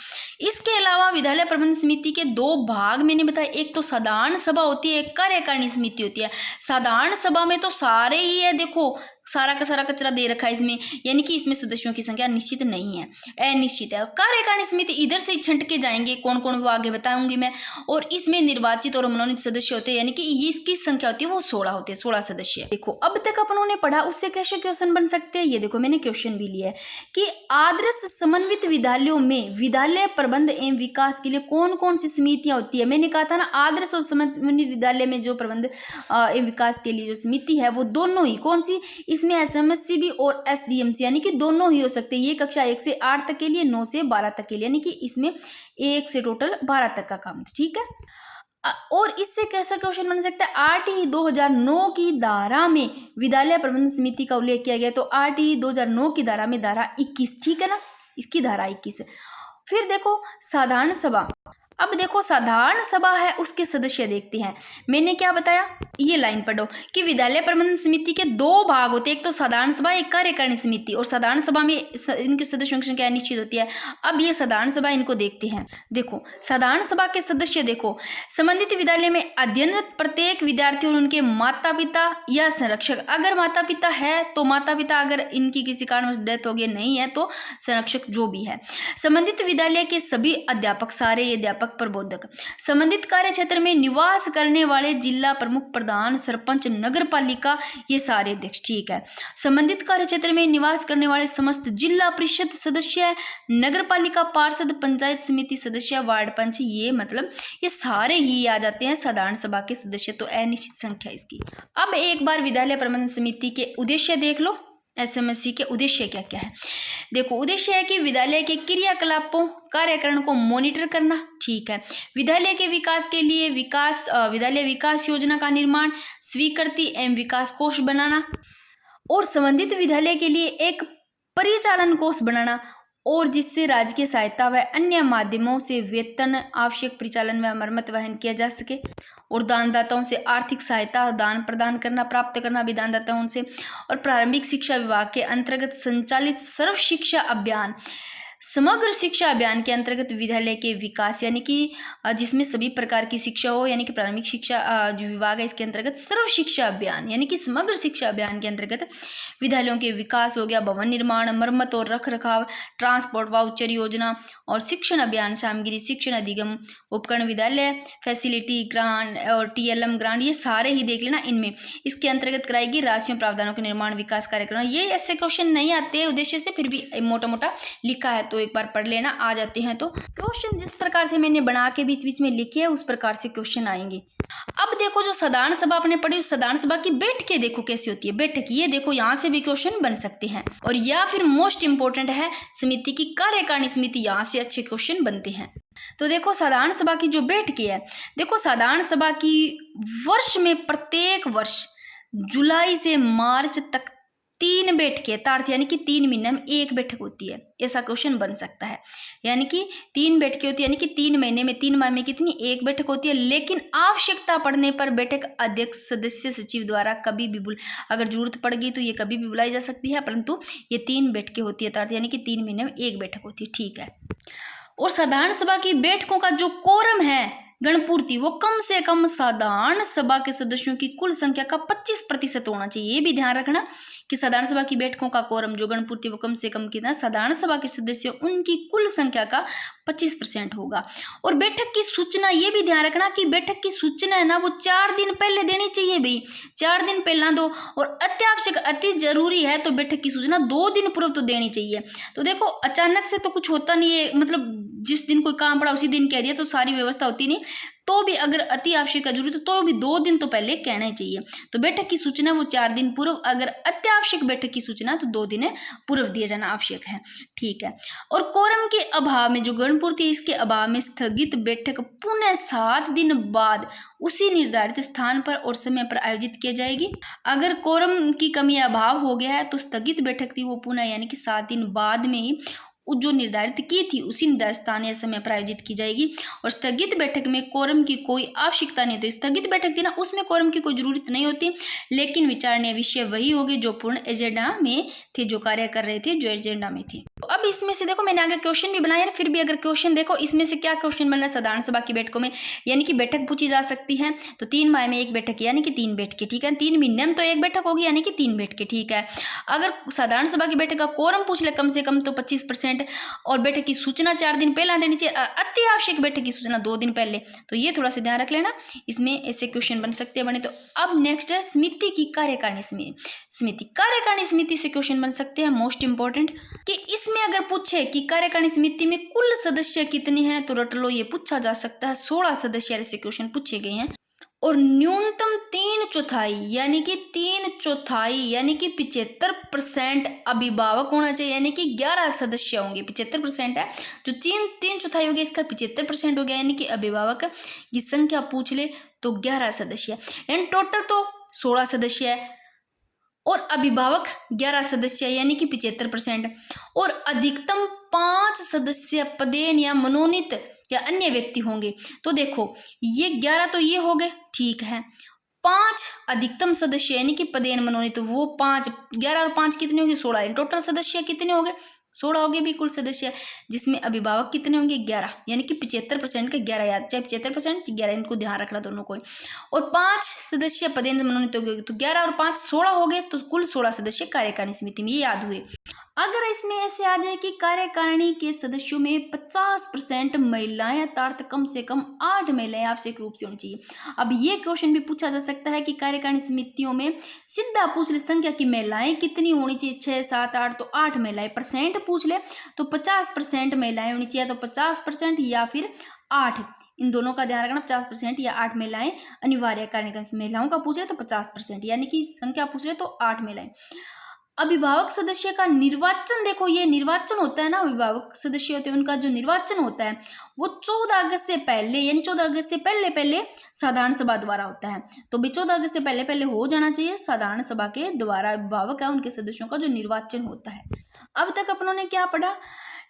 S1: इसके अलावा विद्यालय प्रबंध समिति के 2 भाग मैंने बताया, एक तो साधारण सभा होती है, एक कार्यकारिणी समिति होती है। साधारण सभा में तो सारे ही है, देखो सारा का सारा कचरा दे रखा है इसमें, यानी कि इसमें सदस्यों की संख्या निश्चित नहीं है, अनिश्चित है। कार्यकारिणी समिति इधर से छंट के जाएंगे, कौन कौन वो आगे बताऊंगी मैं। और इसमें निर्वाचित और मनोनीत सदस्य होते हैं, यानी कि इसकी संख्या होती है वो 16 होते हैं, 16 सदस्य। देखो अब तक अपन ने पढ़ा, उससे कैसे क्वेश्चन बन सकते हैं, ये देखो मैंने क्वेश्चन भी लिया है कि आदर्श समन्वित विद्यालयों में विद्यालय प्रबंध एवं विकास के लिए कौन कौन सी समितियां होती है। मैंने कहा था ना आदर्श और समन्वित विद्यालय में जो प्रबंध एवं विकास के लिए जो समिति है वो दोनों ही, कौन सी, इसमें एसएमएससी भी और एसडीएमसी, यानी कि दोनों ही हो सकते हैं। ये कक्षा 1 से 8 तक के लिए, 9 से 12 तक के लिए, यानी कि इसमें 1 से टोटल 12 तक का काम, ठीक है। और इससे कैसा क्वेश्चन बन सकता है, आरटीई 2009 की धारा में विद्यालय प्रबंध समिति का उल्लेख किया गया, तो आरटीई 2009 की धारा में धारा 21, ठीक है ना, इसकी धारा 21 है। फिर देखो साधारण सभा, अब देखो साधारण सभा है उसके सदस्य देखते हैं। मैंने क्या बताया, ये लाइन पढ़ो कि विद्यालय प्रबंधन समिति के 2 भाग होते हैं, एक तो साधारण सभा, एक कार्यकारिणी समिति। और साधारण सभा में इनके सदस्यों की संख्या निश्चित होती है। अब ये साधारण सभा, इनको देखते हैं। देखो साधारण सभा के सदस्य देखो, संबंधित विद्यालय में अध्ययनरत प्रत्येक विद्यार्थी और उनके माता पिता या संरक्षक, अगर माता पिता है तो माता पिता, अगर इनकी किसी कारणवश डेथ हो गई, नहीं है तो संरक्षक जो भी है। संबंधित विद्यालय के सभी अध्यापक, सारे अध्यापक प्रबोधक, संबंधित कार्य क्षेत्र में निवास करने वाले जिला प्रमुख, प्रधान, सरपंच, नगर पालिका, ये सारे अध्यक्ष, ठीक है। संबंधित कार्य क्षेत्र में निवास करने वाले समस्त जिला परिषद सदस्य, नगर पालिका पार्षद, पंचायत समिति सदस्य, वार्ड पंच, ये मतलब ये सारे ही आ जाते हैं साधारण सभा के सदस्य, तो अनिश्चित संख्या इसकी। अब एक बार विद्यालय प्रबंधन समिति के उद्देश्य देख लो, एसएमएससी के उद्देश्य क्या क्या है। देखो उद्देश्य है कि विद्यालय के क्रियाकलापों कार्यक्रम को मॉनिटर करना, ठीक है। विद्यालय के विकास के लिए विद्यालय विकास योजना का निर्माण, स्वीकृति एवं विकास कोष बनाना, और संबंधित विद्यालय के लिए एक परिचालन कोष बनाना, और जिससे राज्य की सहायता व अन्य माध्यमों से वेतन, आवश्यक परिचालन व मरम्मत वहन किया जा सके, और दानदाताओं से आर्थिक सहायता दान प्रदान करना, प्राप्त करना भी दानदाताओं से। और प्रारंभिक शिक्षा विभाग के अंतर्गत संचालित सर्व शिक्षा अभियान, समग्र शिक्षा अभियान के अंतर्गत विद्यालय के विकास, यानी कि जिसमें सभी प्रकार की शिक्षा हो, यानी कि प्रारंभिक शिक्षा जो विभाग है इसके अंतर्गत सर्व शिक्षा अभियान, यानी कि समग्र शिक्षा अभियान के अंतर्गत विद्यालयों के विकास हो गया, भवन निर्माण, मरम्मत और रख रखाव, ट्रांसपोर्ट वाउचर योजना, और शिक्षण अभियान, सामग्री शिक्षण अधिगम, उपकरण, विद्यालय फैसिलिटी ग्रांट और टीएलएम ग्रांट, ये सारे ही देख लेना। इनमें इसके अंतर्गत कराएगी राशियों प्रावधानों के निर्माण विकास कार्यक्रम। ये ऐसे क्वेश्चन नहीं आते उद्देश्य से, फिर भी मोटा मोटा लिखा है तो एक बार पढ़ लेना। आ जाते हैं तो क्वेश्चन जिस प्रकार से मैंने बना के बीच बीच में लिखे है उस प्रकार से क्वेश्चन आएंगे। अब देखो जो साधारण सभा आपने पढ़ी उस साधारण सभा की बैठकें देखो कैसी होती है। बैठक ये देखो यहाँ से भी क्वेश्चन बन सकते हैं। और या फिर मोस्ट इंपोर्टेंट है समिति की कार्यकारिणी समिति, यहाँ से अच्छे क्वेश्चन बनते हैं। तो देखो साधारण सभा की जो बैठकें है, देखो साधारण सभा की वर्ष में प्रत्येक वर्ष जुलाई से मार्च तक 3 बैठकें यथार्थ यानी कि 3 महीने में 1 बैठक होती है। ऐसा क्वेश्चन बन सकता है, यानी कि 3 बैठकें होती है, यानी कि 3 महीने में 3 माह में कितनी 1 बैठक होती है। लेकिन आवश्यकता पड़ने पर बैठक अध्यक्ष सदस्य सचिव द्वारा कभी भी अगर जरूरत पड़ गई तो ये कभी भी बुलाई जा सकती है, परंतु ये 3 बैठकें होती है यथार्थ यानी कि 3 महीने में 1 बैठक होती है। ठीक है। और साधारण सभा की बैठकों का जो कोरम है गणपूर्ति वो कम से कम साधारण सभा के सदस्यों की कुल संख्या का 25% होना चाहिए। ये भी ध्यान रखना कि साधारण सभा की बैठकों का कोरम जो गणपूर्ति वो कम से कम कितना, साधारण सभा के सदस्य उनकी कुल संख्या का 25% होगा। और बैठक की सूचना ये भी ध्यान रखना कि बैठक की सूचना है ना वो 4 दिन पहले देनी चाहिए भाई, 4 दिन पहला दो। और अत्यावश्यक अति जरूरी है तो बैठक की सूचना 2 दिन पूर्व तो देनी चाहिए। तो देखो अचानक से तो कुछ होता नहीं है, मतलब जिस दिन कोई काम पड़ा उसी दिन कह दिया तो सारी व्यवस्था होती नहीं, तो भी अगर अति आवश्यक जरूरी तो भी 2 दिन तो पहले कहना ही चाहिए। तो बैठक की सूचना वो 4 दिन पूर्व, अगर अत्यावश्यक बैठक की सूचना तो 2 दिन पूर्व दिया जाना आवश्यक है। ठीक है। और कोरम के अभाव में जो गणपूर्ति इसके अभाव में स्थगित बैठक पुनः 7 दिन बाद उसी निर्धारित स्थान पर और समय पर आयोजित की जाएगी। अगर कोरम की कमी अभाव हो गया है तो स्थगित बैठक थी वो पुनः यानी कि 7 दिन बाद में ही जो निर्धारित की थी उसी निर्धारित स्थान या समय पर आयोजित की जाएगी। और स्थगित बैठक में कोरम की कोई आवश्यकता नहीं होती। स्थगित बैठक थी ना उसमें कोरम की कोई जरूरत नहीं होती, लेकिन विचारणीय विषय वही होगी जो पूर्ण एजेंडा में थे, जो कार्य कर रहे थे, जो एजेंडा में थे। तो अब इसमें से देखो मैंने आगे क्वेश्चन भी बनाया, फिर भी अगर क्वेश्चन देखो इसमें से क्या क्वेश्चन बन रहा है। साधारण सभा की बैठकों में यानी कि बैठक पूछी जा सकती है तो 3 माह में 1 बैठक यानी कि 3 बैठकें। ठीक है। 3 महीने में तो 1 बैठक होगी यानी कि 3 बैठकें। ठीक है। अगर साधारण सभा की बैठक का कोरम पूछ ले कम से कम तो 25%, और बैठक की सूचना 4 दिन पहले देनी चाहिए, अति आवश्यक बैठक की सूचना 2 दिन पहले। तो ये थोड़ा सा ध्यान रख लेना, इसमें ऐसे क्वेश्चन बन सकते हैं बने। तो अब नेक्स्ट है समिति की कार्यकारिणी समिति। कार्यकारिणी समिति से क्वेश्चन बन सकते हैं मोस्ट इंपोर्टेंट, कि इसमें अगर पूछे कि कार्यकारिणी समिति में कुल सदस्य कितने हैं तो रट लो ये पूछा जा सकता है। 16 सदस्य ऐसे क्वेश्चन पूछे गए हैं। और न्यूनतम 3/4 यानी कि 3/4 यानी कि 75% अभिभावक होना चाहिए, यानी कि 11 सदस्य होंगे। 75% है जो 3/4 हो गया, इसका 75% हो गया, यानी कि अभिभावक की संख्या पूछ ले तो 11 सदस्य, यानी टोटल तो 16 सदस्य है और अभिभावक 11 सदस्य यानी कि 75%। और अधिकतम 5 सदस्य पदेन या मनोनीत या अन्य व्यक्ति होंगे। तो देखो ये 11 तो ये हो गए, ठीक है। 5 अधिकतम सदस्य यानी कि पदेन मनोनीत वो 5, 11 और 5 कितने होंगे 16, टोटल सदस्य कितने हो गए 16 हो गए भी कुल सदस्य, जिसमें अभिभावक कितने होंगे 11 यानी कि 75% के 11 याद, चाहे 75% 11 इनको ध्यान रखना दोनों को। और 5 सदस्य पदेन मनोनीत हो गए तो 11 और 5 16 हो गए, तो कुल 16 सदस्य कार्यकारिणी समिति में, ये याद हुए। अगर इसमें ऐसे आ जाए कि कार्यकारिणी के सदस्यों में 50% महिलाएं अर्थात कम से कम 8 महिलाएं आवश्यक रूप से होनी चाहिए। अब ये क्वेश्चन भी पूछा जा सकता है कि कार्यकारिणी समितियों में सीधा पूछ ले संख्या की महिलाएं कितनी होनी चाहिए, 6 7 8, तो 8 महिलाएं। परसेंट पूछ ले तो 50% महिलाएं होनी चाहिए, तो 50% या फिर 8, इन दोनों का ध्यान रखना। 50% या 8 महिलाएं अनिवार्य। कार्यकारिणी महिलाओं का पूछ ले तो 50% यानी कि संख्या पूछ ले तो 8 महिलाएं। अभिभावक सदस्य का निर्वाचन, देखो ये निर्वाचन होता है ना, अभिभावक सदस्य होते हैं उनका जो निर्वाचन होता है वो 14 अगस्त से पहले यानी 14 अगस्त से पहले साधारण सभा द्वारा होता है। तो भी 14 अगस्त से पहले हो जाना चाहिए साधारण सभा के द्वारा अभिभावक है उनके सदस्यों का जो निर्वाचन होता है। अब तक अपनों ने क्या पढ़ा,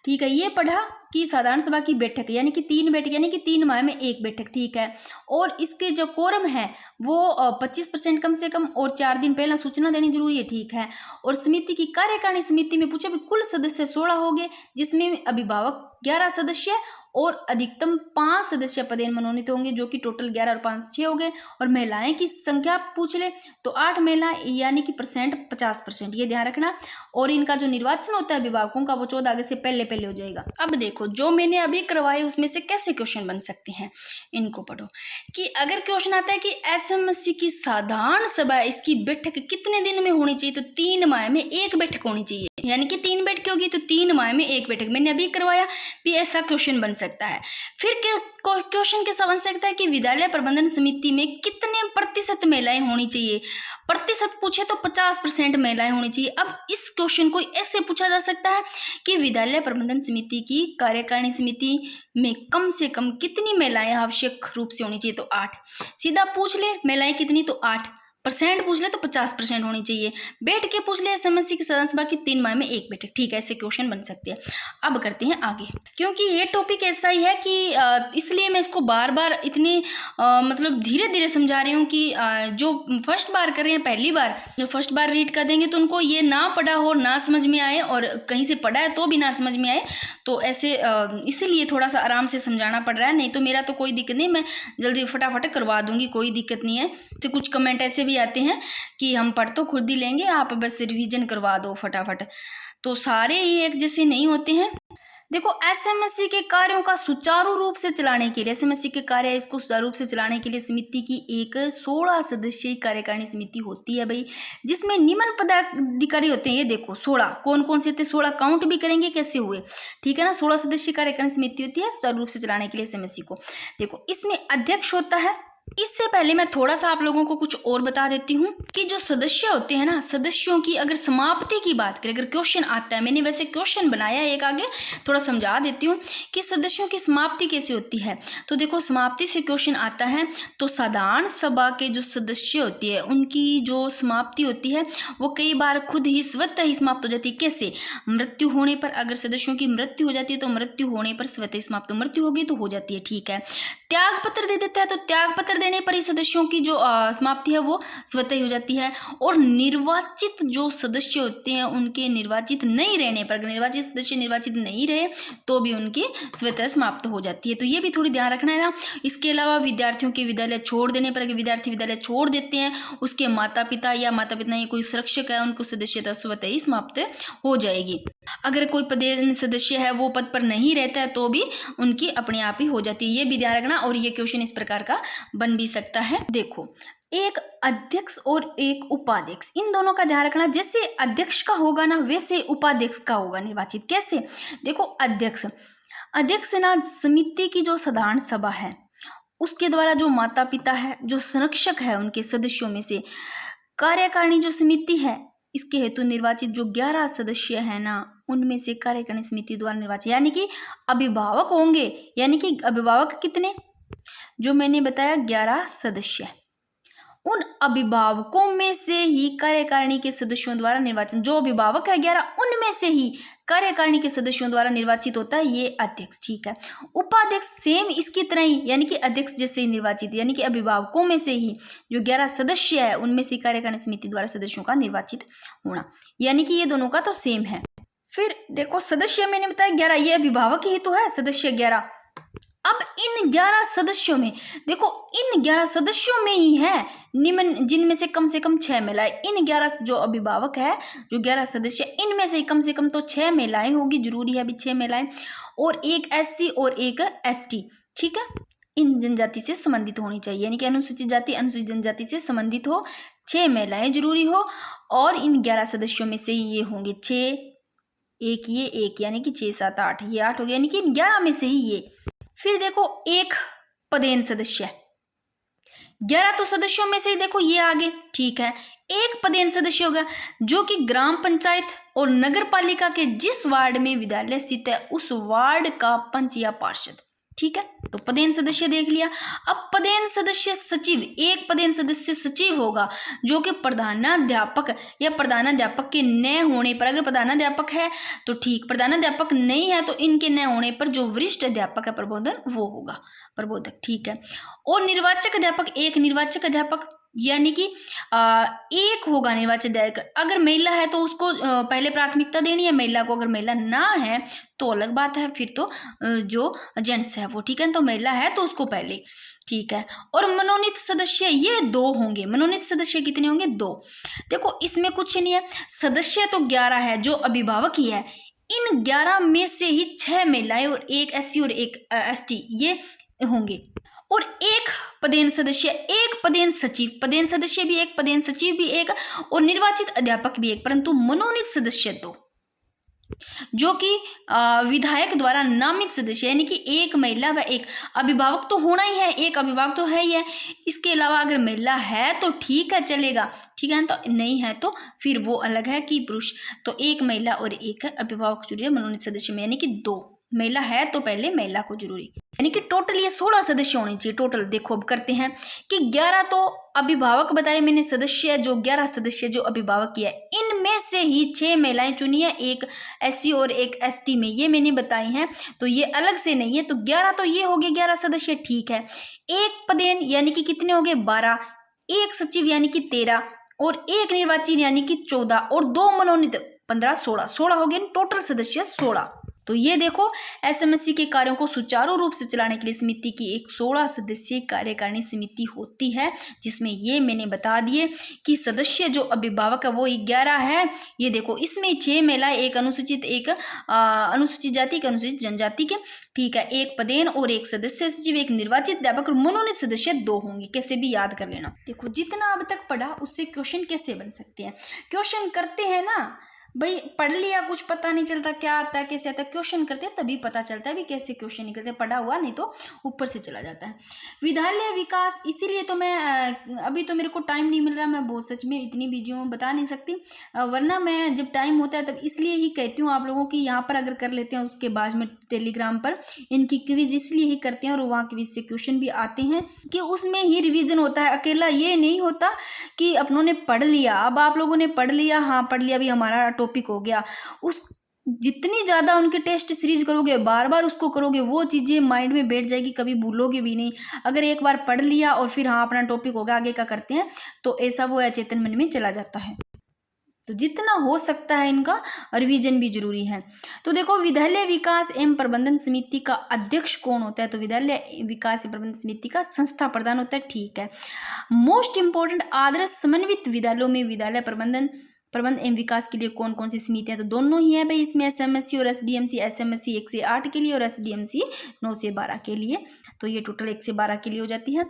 S1: ठीक है, ये पढ़ा कि साधारण सभा की बैठक यानी कि 3 बैठक यानी कि 3 माह में 1 बैठक, ठीक है। और इसके जो कोरम है वो 25% कम से कम और 4 दिन पहला सूचना देनी जरूरी है, ठीक है। और समिति की कार्यकारिणी समिति में पूछा भी कुल सदस्य 16 हो गए, जिसमें अभिभावक 11 सदस्य और अधिकतम 5 सदस्य पदेन मनोनीत होंगे, जो कि टोटल 11 और 5 6 हो गए। और महिलाएं की संख्या पूछ ले तो 8 महिलाएं यानी कि परसेंट 50%, ये ध्यान रखना। और इनका जो निर्वाचन होता है अभिभावकों का वो 14 अगस्त से पहले हो जाएगा। अब देखो जो मैंने अभी करवाए उसमें से कैसे क्वेश्चन बन सकते हैं, इनको पढ़ो। कि अगर क्वेश्चन आता है कि एसएमसी की साधारण सभा इसकी बैठक कितने दिन में होनी चाहिए, तो 3 माह में 1 बैठक होनी चाहिए। यानी कि 3 बैठक होगी तो 3 माह में 1 बैठक। मैंने अभी करवाया भी, ऐसा क्वेश्चन बन सकता है। फिर क्वेश्चन कैसा बन सकता है कि विद्यालय प्रबंधन समिति में कितने प्रतिशत महिलाएं होनी चाहिए। प्रतिशत पूछे तो 50% महिलाएं होनी चाहिए। अब इस क्वेश्चन को ऐसे पूछा जा सकता है कि विद्यालय प्रबंधन समिति की कार्यकारिणी समिति में कम से कम कितनी महिलाएं आवश्यक रूप से होनी चाहिए, तो 8। सीधा पूछ ले महिलाएं कितनी, तो 8%। पूछ ले तो 50% होनी चाहिए। बैठ के पूछ ले समस्या की सदस्यता की 3 माह में 1 बैठक। ठीक है, ऐसे क्वेश्चन बन सकते हैं। अब करते हैं आगे, क्योंकि ये टॉपिक ऐसा ही है कि इसलिए मैं इसको बार बार इतने मतलब धीरे धीरे समझा रही हूँ कि जो फर्स्ट बार कर रहे हैं, पहली बार जो फर्स्ट बार रीड कर देंगे तो उनको ये ना पढ़ा हो, ना समझ में आए, और कहीं से पढ़ा है तो भी ना समझ में आए, तो ऐसे इसीलिए थोड़ा सा आराम से समझाना पड़ रहा है। नहीं तो मेरा तो कोई दिक्कत नहीं, मैं जल्दी फटाफट करवा दूंगी, कोई दिक्कत नहीं है। तो कुछ कमेंट ऐसे भी आते हैं कि हम पढ़ तो खुद ही लेंगे, आप बस रिवीजन करवा दो फटाफट, तो सारे ही एक जैसे नहीं होते हैं। देखो, एसएमएससी के कार्यों का सुचारू रूप से चलाने के लिए, एसएमएससी के कार्य इसको सुचारू रूप से चलाने के लिए समिति की एक 16 सदस्यीय कार्यकारिणी समिति होती है भाई, जिसमें निम्न पदाधिकारी होते हैं। ये देखो 16 कौन कौन से थे, 16 काउंट भी करेंगे कैसे हुए, ठीक है ना। 16 सदस्यीय कार्यकारिणी समिति होती है सुचारू रूप से चलाने के लिए एसएमएससी को। देखो, इसमें अध्यक्ष होता है। इससे पहले मैं थोड़ा सा आप लोगों को कुछ और बता देती हूँ कि जो सदस्य होते हैं ना, सदस्यों की अगर समाप्ति की बात करें, अगर क्वेश्चन आता है, मैंने वैसे क्वेश्चन बनाया एक, आगे थोड़ा समझा देती हूँ कि सदस्यों की समाप्ति कैसे होती है। तो देखो, समाप्ति से क्वेश्चन आता है तो साधारण सभा के जो सदस्य होती है उनकी जो समाप्ति होती है वो कई बार खुद ही स्वतः ही समाप्त हो जाती है। कैसे? मृत्यु होने पर, अगर सदस्यों की मृत्यु हो जाती है तो मृत्यु होने पर स्वतः समाप्त, तो मृत्यु होगी तो हो जाती है, ठीक है। त्याग पत्र दे देता है तो त्याग पत्र देने पर ही सदस्यों की जो समाप्ति है वो स्वतः ही हो जाती है। और निर्वाचित जो सदस्य होते हैं उनके निर्वाचित नहीं रहने पर, अगर निर्वाचित सदस्य निर्वाचित नहीं रहे तो भी उनकी स्वतः समाप्त हो जाती है। तो ये भी थोड़ी ध्यान रखना है ना। इसके अलावा विद्यार्थियों के विद्यालय छोड़ देने पर, अगर विद्यार्थी विद्यालय छोड़ देते हैं, उसके माता पिता या माता पिता या कोई सुरक्षक है, उनको सदस्यता स्वतः ही समाप्त हो जाएगी। अगर कोई पदेन सदस्य है वो पद पर नहीं रहता है तो भी उनकी अपने आप ही हो जाती है। ये भी ध्यान रखना। और ये क्वेश्चन इस प्रकार का बन भी सकता है। देखो, एक अध्यक्ष और एक उपाध्यक्ष, इन दोनों का ध्यान रखना। जैसे अध्यक्ष का होगा ना वैसे उपाध्यक्ष का होगा निर्वाचित। कैसे? देखो, अध्यक्ष ना समिति की जो साधारण सभा है उसके द्वारा जो माता पिता है, जो संरक्षक है, उनके सदस्यों में से कार्यकारिणी जो समिति है इसके हेतु निर्वाचित जो 11 सदस्य है ना, उनमें से कार्यकारिणी समिति द्वारा निर्वाचित, यानी कि अभिभावक होंगे। यानी कि अभिभावक कितने, जो मैंने बताया 11 सदस्य, उन अभिभावकों में से ही कार्यकारिणी के सदस्यों द्वारा निर्वाचित, जो अभिभावक है 11 उनमें से ही कार्यकारिणी के सदस्यों द्वारा निर्वाचित होता है ये अध्यक्ष, ठीक है। उपाध्यक्ष सेम इसकी तरह ही, यानी कि अध्यक्ष जैसे ही निर्वाचित, यानी कि अभिभावकों में से ही जो 11 सदस्य है उनमें से कार्यकारिणी समिति द्वारा सदस्यों का निर्वाचित होना, यानी कि ये दोनों का तो सेम है। फिर देखो, सदस्य मैंने बताया 11, ये अभिभावक ही तो है, सदस्य 11। अब इन 11 सदस्यों में देखो, इन 11 सदस्यों में ही है निम्न, जिनमें से कम 6 महिलाएं। इन 11 जो अभिभावक है, जो 11 सदस्य, इनमें से कम तो 6 महिलाएं होगी, जरूरी है अभी 6 महिलाएं, और एक एससी और एक एसटी, ठीक है। इन जनजाति से संबंधित होनी चाहिए, यानी कि अनुसूचित जाति अनुसूचित जनजाति से संबंधित हो, 6 महिलाएं जरूरी हो, और इन 11 सदस्यों में से ये होंगे 6, एक ये एक, यानी कि 6 7 8, ये 8 हो गया, यानी कि इन 11 में से ही ये। फिर देखो, एक पदेन सदस्य, 11 तो सदस्यों में से ही देखो ये आगे, ठीक है। एक पदेन सदस्य होगा जो कि ग्राम पंचायत और नगर पालिका के जिस वार्ड में विद्यालय स्थित है उस वार्ड का पंच या पार्षद, ठीक है। तो पदेन सदस्य देख लिया। अब पदेन सदस्य सचिव, एक पदेन सदस्य सचिव होगा जो कि प्रधानाध्यापक या प्रधानाध्यापक के न होने पर, अगर प्रधानाध्यापक है तो ठीक, प्रधानाध्यापक नहीं है तो इनके न होने पर जो वरिष्ठ अध्यापक है प्रबोधन, वो होगा प्रबोधक, ठीक है। और निर्वाचक अध्यापक, एक निर्वाचक अध्यापक, यानी कि एक होगा निर्वाचित अध्यापक। अगर महिला है तो उसको पहले प्राथमिकता देनी है महिला को, अगर महिला ना है तो अलग बात है, फिर तो जो जेंट्स है वो, ठीक है। तो महिला है तो उसको पहले, ठीक है। और मनोनीत सदस्य ये 2 होंगे। मनोनीत सदस्य कितने होंगे? 2। देखो, इसमें कुछ नहीं है, सदस्य तो 11 है जो अभिभावक ही है। इन 11 में से ही 6 महिलाएं और एक एससी और एक एसटी ये होंगे। और एक पदेन सदस्य, एक पदेन सचिव, पदेन सदस्य भी एक, पदेन सचिव भी एक, और निर्वाचित अध्यापक भी एक, परंतु मनोनीत सदस्य 2, जो कि विधायक द्वारा नामित सदस्य, यानी कि एक महिला व एक अभिभावक तो होना ही है, एक अभिभावक तो है ही है। इसके अलावा अगर महिला है तो ठीक है, चलेगा, ठीक है, तो नहीं है तो फिर वो अलग है कि पुरुष। तो एक महिला और एक अभिभावक जरूरी है मनोनीत सदस्य में, यानी कि 2 महिला है तो पहले महिला को जरूरी, यानी कि टोटल ये 16 सदस्य होने चाहिए टोटल। देखो अब करते हैं कि 11 तो अभिभावक बताए मैंने सदस्य, जो 11 सदस्य जो अभिभावक की है, इनमें से ही 6 महिलाएं चुनी है, एक एससी और एक एसटी में, ये मैंने बताई हैं, तो ये अलग से नहीं है। तो 11 तो ये हो गए 11 सदस्य, ठीक है। एक पदेन यानी कि कितने हो गए 12, एक सचिव यानी कि 13, और एक निर्वाचित यानी कि 14, और 2 मनोनीत 15, 16 हो गए टोटल सदस्य 16। तो ये देखो एसएमएससी के कार्यों को सुचारू रूप से चलाने के लिए समिति की एक 16 सदस्यीय कार्यकारिणी समिति होती है, जिसमें ये मैंने बता दिए कि सदस्य जो अभिभावक है वो 11 है। ये देखो इसमें 6 महिलाएं, एक अनुसूचित, एक अनुसूचित जाति, एक अनुसूचित जनजाति के, ठीक है, एक पदेन और एक सदस्य सचिव, एक निर्वाचित अध्यापक और मनोनीत सदस्य 2 होंगे। कैसे भी याद कर लेना। देखो जितना अब तक पढ़ा उससे क्वेश्चन कैसे बन सकते हैं। क्वेश्चन करते हैं ना भाई, पढ़ लिया कुछ पता नहीं चलता क्या आता है कैसे आता है, क्वेश्चन करते हैं तभी पता चलता है भी कैसे क्वेश्चन निकलते हैं, पढ़ा हुआ नहीं तो ऊपर से चला जाता है। विद्यालय विकास, इसीलिए तो मैं अभी तो मेरे को टाइम नहीं मिल रहा, मैं बहुत सच में इतनी बिजी हूँ बता नहीं सकती, वरना मैं जब टाइम होता है तब इसलिए ही कहती हूँ आप लोगों की यहाँ पर अगर कर लेते हैं, उसके बाद में टेलीग्राम पर इनकी क्विज इसलिए ही करते हैं और वहाँ क्विज से क्वेश्चन भी आते हैं कि उसमें ही रिविजन होता है, अकेला ये नहीं होता कि अपनों ने पढ़ लिया। अब आप लोगों ने पढ़ लिया, हाँ पढ़ लिया भी हमारा टॉपिक हो गया, उस जितनी ज़्यादा उनके टेस्ट सीरीज करोगे, बार बार उसको करोगे, वो चीज़ें माइंड में बैठ जाएगी, कभी भूलोगे भी नहीं। अगर एक बार पढ़ लिया और फिर हाँ अपना टॉपिक होगा आगे का करते हैं, तो ऐसा वो अचेतन मन में चला जाता है। तो जितना हो सकता है इनका रिवीजन भी जरूरी है। तो देखो विद्यालय विकास एवं प्रबंधन समिति का अध्यक्ष कौन होता है, तो विद्यालय विकास एवं प्रबंधन समिति का संस्था प्रधान होता है, ठीक है। मोस्ट इंपॉर्टेंट आदर्श समन्वित विद्यालयों में विद्यालय प्रबंध एवं विकास के लिए कौन कौन सी समितियां, तो दोनों ही है भाई इसमें, एसएमएससी और एसडीएमसी। एसएमएससी 1 से 8 के लिए और एसडीएमसी 9 से 12 के लिए, तो ये टोटल 1 से 12 के लिए हो जाती है।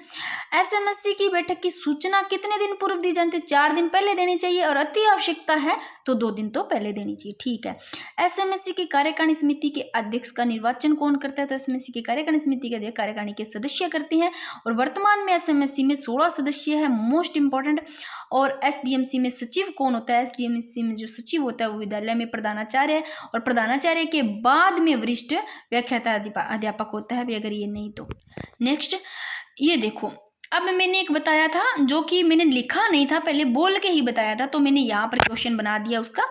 S1: एसएमएससी की बैठक की सूचना कितने दिन पूर्व दी जाती है, 4 दिन पहले देनी चाहिए, और अति आवश्यकता है तो 2 दिन तो पहले देनी चाहिए, ठीक है। एसएमएससी की कार्यकारिणी समिति के अध्यक्ष का निर्वाचन कौन करता है, तो एसएमएससी की कार्यकारिणी समिति के अध्यक्ष कार्यकारिणी के सदस्य करते हैं, और वर्तमान में एसएमएससी में 16 सदस्य है, मोस्ट इंपॉर्टेंट। और एसडीएमसी में सचिव कौन होता है, एसडीएमसी में जो सचिव होता है वो विद्यालय में प्रधानाचार्य है, और प्रधानाचार्य के बाद में वरिष्ठ व्याख्याता अध्यापक होता है, अगर ये नहीं तो। नेक्स्ट ये देखो, अब मैंने एक बताया था जो कि मैंने लिखा नहीं था, पहले बोल के ही बताया था, तो मैंने यहाँ पर क्वेश्चन बना दिया उसका।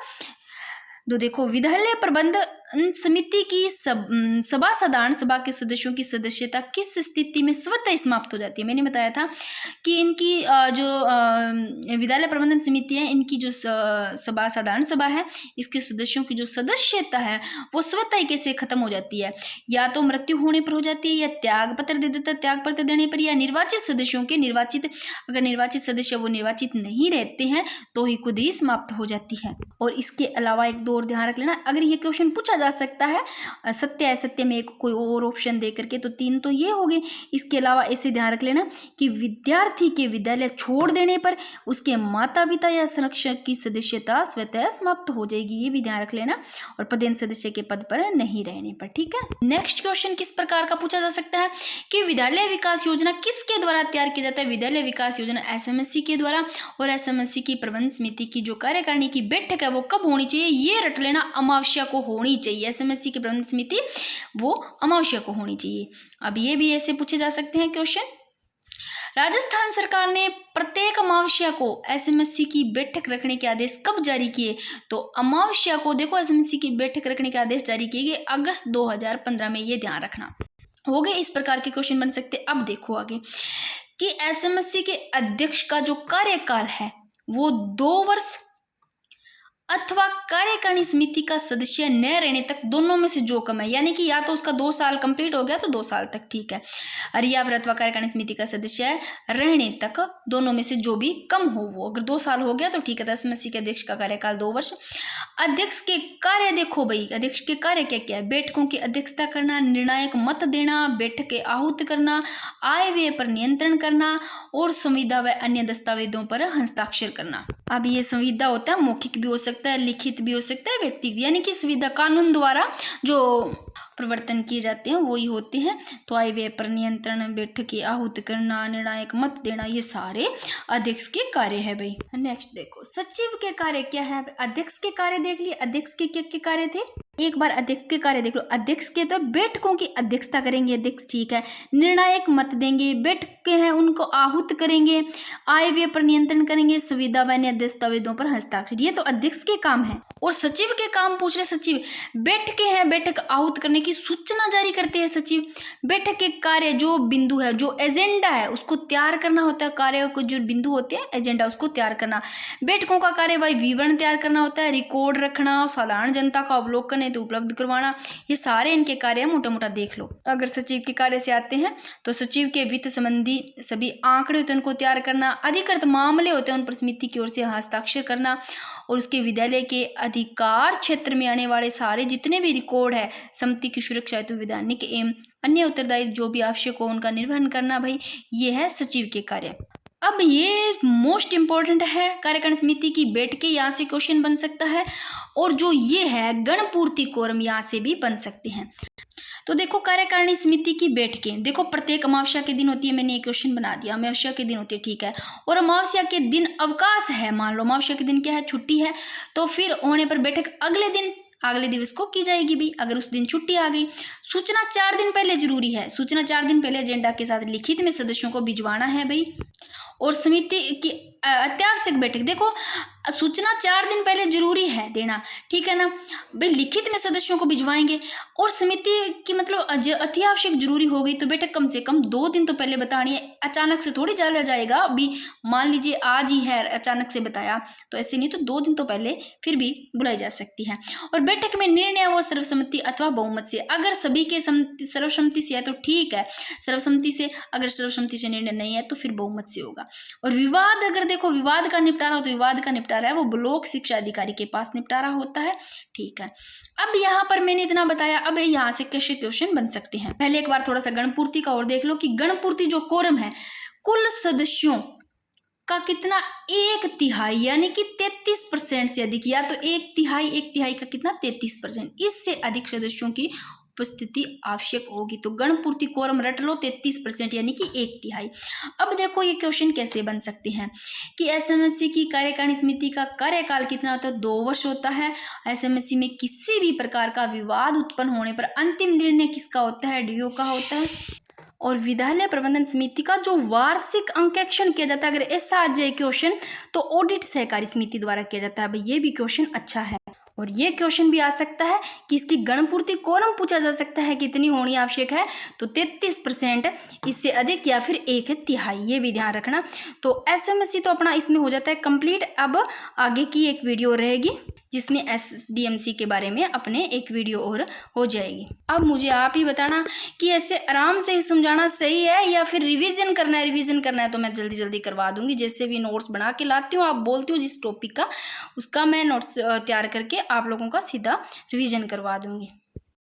S1: तो देखो विद्यालय प्रबंधन समिति की सभा साधारण सभा के सदस्यों की सदस्यता किस स्थिति में स्वतः समाप्त हो जाती है। मैंने बताया था कि इनकी जो विद्यालय प्रबंधन समिति है, इनकी जो सभा साधारण सभा है, इसके सदस्यों की जो सदस्यता है वो स्वतः ही कैसे खत्म हो जाती है, या तो मृत्यु होने पर हो जाती है, या त्याग पत्र दे देता, त्याग पत्र देने पर, या निर्वाचित सदस्यों के अगर निर्वाचित सदस्य वो निर्वाचित नहीं रहते हैं तो ही खुद ही समाप्त हो जाती है। और इसके अलावा एक दो और ध्यान रख लेना, अगर ये क्वेश्चन पूछा जा सकता है सत्य असत्य में एक कोई और ऑप्शन दे करके, तो 3 तो ये हो गए। इसके अलावा ऐसे ध्यान रख लेना कि विद्यार्थी के विद्यालय छोड़ देने पर उसके माता पिता या संरक्षक की सदस्यता स्वतः समाप्त हो जाएगी, ये भी ध्यान रख लेना, और पदेन सदस्य के पद पर नहीं रहने पर, ठीक है। नेक्स्ट क्वेश्चन किस प्रकार का पूछा जा सकता है कि विद्यालय विकास योजना किसके द्वारा तैयार किया जाता है। विद्यालय विकास योजना एसएमएससी के द्वारा, और एसएमएससी की प्रबंध समिति की जो कार्यकारिणी की बैठक है वो कब होनी चाहिए, ये रट लेना, अमावस्या को होनी चाहिए। एसएमएससी की प्रबंध समिति वो अमावस्या को होनी चाहिए। अब ये भी ऐसे पूछे जा सकते हैं क्वेश्चन। राजस्थान सरकार ने प्रत्येक अमावस्या को एसएमएससी की बैठक रखने के आदेश कब जारी किए, तो अमावस्या को देखो एसएमएससी की बैठक रखने के आदेश जारी किए गए अगस्त 2015 में, ये ध्यान रखना। हो गए, इस प्रकार के क्वेश्चन बन सकते। अब देखो आगे कि एसएमएससी के अध्यक्ष का जो कार्यकाल है वो 2 वर्ष अथवा कार्यकारिणी समिति का सदस्य न रहने तक, दोनों में से जो कम है, यानी कि या तो उसका 2 साल कंप्लीट हो गया तो 2 साल तक, ठीक है, अरियावर अथवा कार्यकारिणी समिति का सदस्य रहने तक, दोनों में से जो भी कम हो वो, अगर 2 साल हो गया तो ठीक है। तो एसएमएससी के अध्यक्ष का कार्यकाल 2 वर्ष। अध्यक्ष के कार्य देखो भाई, अध्यक्ष के कार्य क्या क्या है, बैठकों की अध्यक्षता करना, निर्णायक मत देना, बैठकें आहूत करना, आय व्यय पर नियंत्रण करना, और संविदा व अन्य दस्तावेजों पर हस्ताक्षर करना। अब ये संविदा होता है, मौखिक भी हो सकता सकता है, लिखित भी हो सकता है, व्यक्तिगत, यानी कि सुविधा कानून द्वारा जो प्रवर्तन किए जाते हैं वही होते हैं। तो आय व्यय पर नियंत्रण, बैठक आहूत करना, निर्णायक मत देना, ये सारे अध्यक्ष के कार्य है भाई। नेक्स्ट देखो सचिव के कार्य क्या है। अध्यक्ष के कार्य देख लिए, अध्यक्ष के क्या कार्य थे, एक बार अध्यक्ष के कार्य देख लो। अध्यक्ष के तो बैठकों की अध्यक्षता करेंगे अध्यक्ष, ठीक है। निर्णायक मत देंगे, बैठकें हैं उनको आहूत करेंगे, आय व्यय पर नियंत्रण करेंगे, सुविधा व दस्तावेजों पर हस्ताक्षर, ये तो अध्यक्ष के काम है। और सचिव के काम पूछ रहे, सचिव बैठकें हैं, बैठक आहूत करने की सूचना जारी करते हैं सचिव। बैठक के कार्य जो बिंदु है, जो एजेंडा है उसको तैयार करना होता है, कार्य को जो बिंदु होते हैं एजेंडा उसको तैयार करना। बैठकों का कार्यवाही विवरण तैयार करना होता है, रिकॉर्ड रखना, साधारण जनता का अवलोकन है तो उपलब्ध करवाना, ये सारे इनके कार्य मोटा मोटा देख लो। अगर सचिव के कार्य से आते हैं तो सचिव के वित्त संबंधी सभी आंकड़े होते हैं उनको तैयार करना, अधिकृत मामले होते हैं उन पर समिति की ओर से हस्ताक्षर करना, और उसके विद्यालय के अधिकार क्षेत्र में आने वाले सारे जितने भी रिकॉर्ड है समिति की सुरक्षा हेतु वैधानिक एवं अन्य उत्तरदायित्व जो भी आवश्यक हो उनका निर्वहन करना, भाई ये है सचिव के कार्य। अब ये मोस्ट इंपॉर्टेंट है, कार्यकारिणी समिति की बैठकें, यहाँ से क्वेश्चन बन सकता है। और जो ये है गणपूर्ति कोरम, यहाँ से भी बन सकते हैं। तो देखो कार्यकारिणी समिति की बैठकें, देखो प्रत्येक अमावस्या के दिन होती है, मैंने एक क्वेश्चन बना दिया, अमावस्या के दिन होती है, ठीक है। और अमावस्या के दिन अवकाश है, मान लो अमावस्या के दिन क्या है, छुट्टी है, तो फिर होने पर बैठक अगले दिवस को की जाएगी भी, अगर उस दिन छुट्टी आ गई। सूचना 4 दिन पहले जरूरी है, सूचना 4 दिन पहले एजेंडा के साथ लिखित में सदस्यों को भिजवाना है भाई। और समिति की अत्यावश्यक बैठक, देखो सूचना 4 दिन पहले जरूरी है देना, ठीक है ना भाई, लिखित में सदस्यों को भिजवाएंगे। और समिति की मतलब अति आवश्यक जरूरी हो गई तो बैठक कम से कम 2 दिन तो पहले बतानी है, अचानक से थोड़ी चला जाएगा। अभी मान लीजिए आज ही है, अचानक से बताया तो ऐसे नहीं, तो 2 दिन तो पहले फिर भी बुलाई जा सकती है। और बैठक में निर्णय वो सर्वसम्मति अथवा बहुमत से, अगर सभी के सर्वसम्मति से है तो ठीक है, सर्वसम्मति से, अगर सर्वसम्मति से निर्णय नहीं है तो फिर बहुमत से होगा। और विवाद, अगर देखो विवाद का निपटारा हो तो विवाद का निपटारा है वो ब्लॉक शिक्षा अधिकारी के पास निपटारा होता है, ठीक है। अब यहाँ पर मैंने इतना बताया, अब यहाँ से कैसे क्वेश्चन बन सकते हैं। पहले एक बार थोड़ा सा गणपूर्ति का और देख लो कि गणपूर्ति जो कोरम है, कुल सदस्यों का कितना, 1/3 यानी कि 33% से अधिक, या तो 1/3 का कितना 33%, इससे अधिक सदस्यों की उपस्थिति आवश्यक होगी। तो गणपूर्ति कोरम रट लो 33% यानी कि 1/3। अब देखो ये क्वेश्चन कैसे बन सकते हैं कि एसएमएससी की कार्यकारिणी समिति का कार्यकाल कितना होता है, 2 वर्ष होता है। एसएमएससी में किसी भी प्रकार का विवाद उत्पन्न होने पर अंतिम निर्णय किसका होता है, डीओ का होता है। और विद्यालय प्रबंधन समिति का जो वार्षिक अंकेक्षण किया जाता है, अगर ऐसा आ जाए क्वेश्चन तो ऑडिट सहकारी समिति द्वारा किया जाता है। भाई ये भी क्वेश्चन अच्छा है। और ये क्वेश्चन भी आ सकता है कि इसकी गणपूर्ति कोरम पूछा जा सकता है कितनी होनी आवश्यक है, तो 33%, इससे अधिक या फिर 1/3, ये भी ध्यान रखना। तो एसएमएससी तो अपना इसमें हो जाता है कंप्लीट। अब आगे की एक वीडियो रहेगी जिसमें एसडीएमसी के बारे में अपने एक वीडियो और हो जाएगी। अब मुझे आप ही बताना कि ऐसे आराम से ही समझाना सही है या फिर रिवीजन करना है। रिवीजन करना है तो मैं जल्दी जल्दी करवा दूंगी, जैसे भी नोट्स बना के लाती हूँ, आप बोलती हो जिस टॉपिक का, उसका मैं नोट्स तैयार करके आप लोगों का सीधा रिवीजन करवा दूंगी।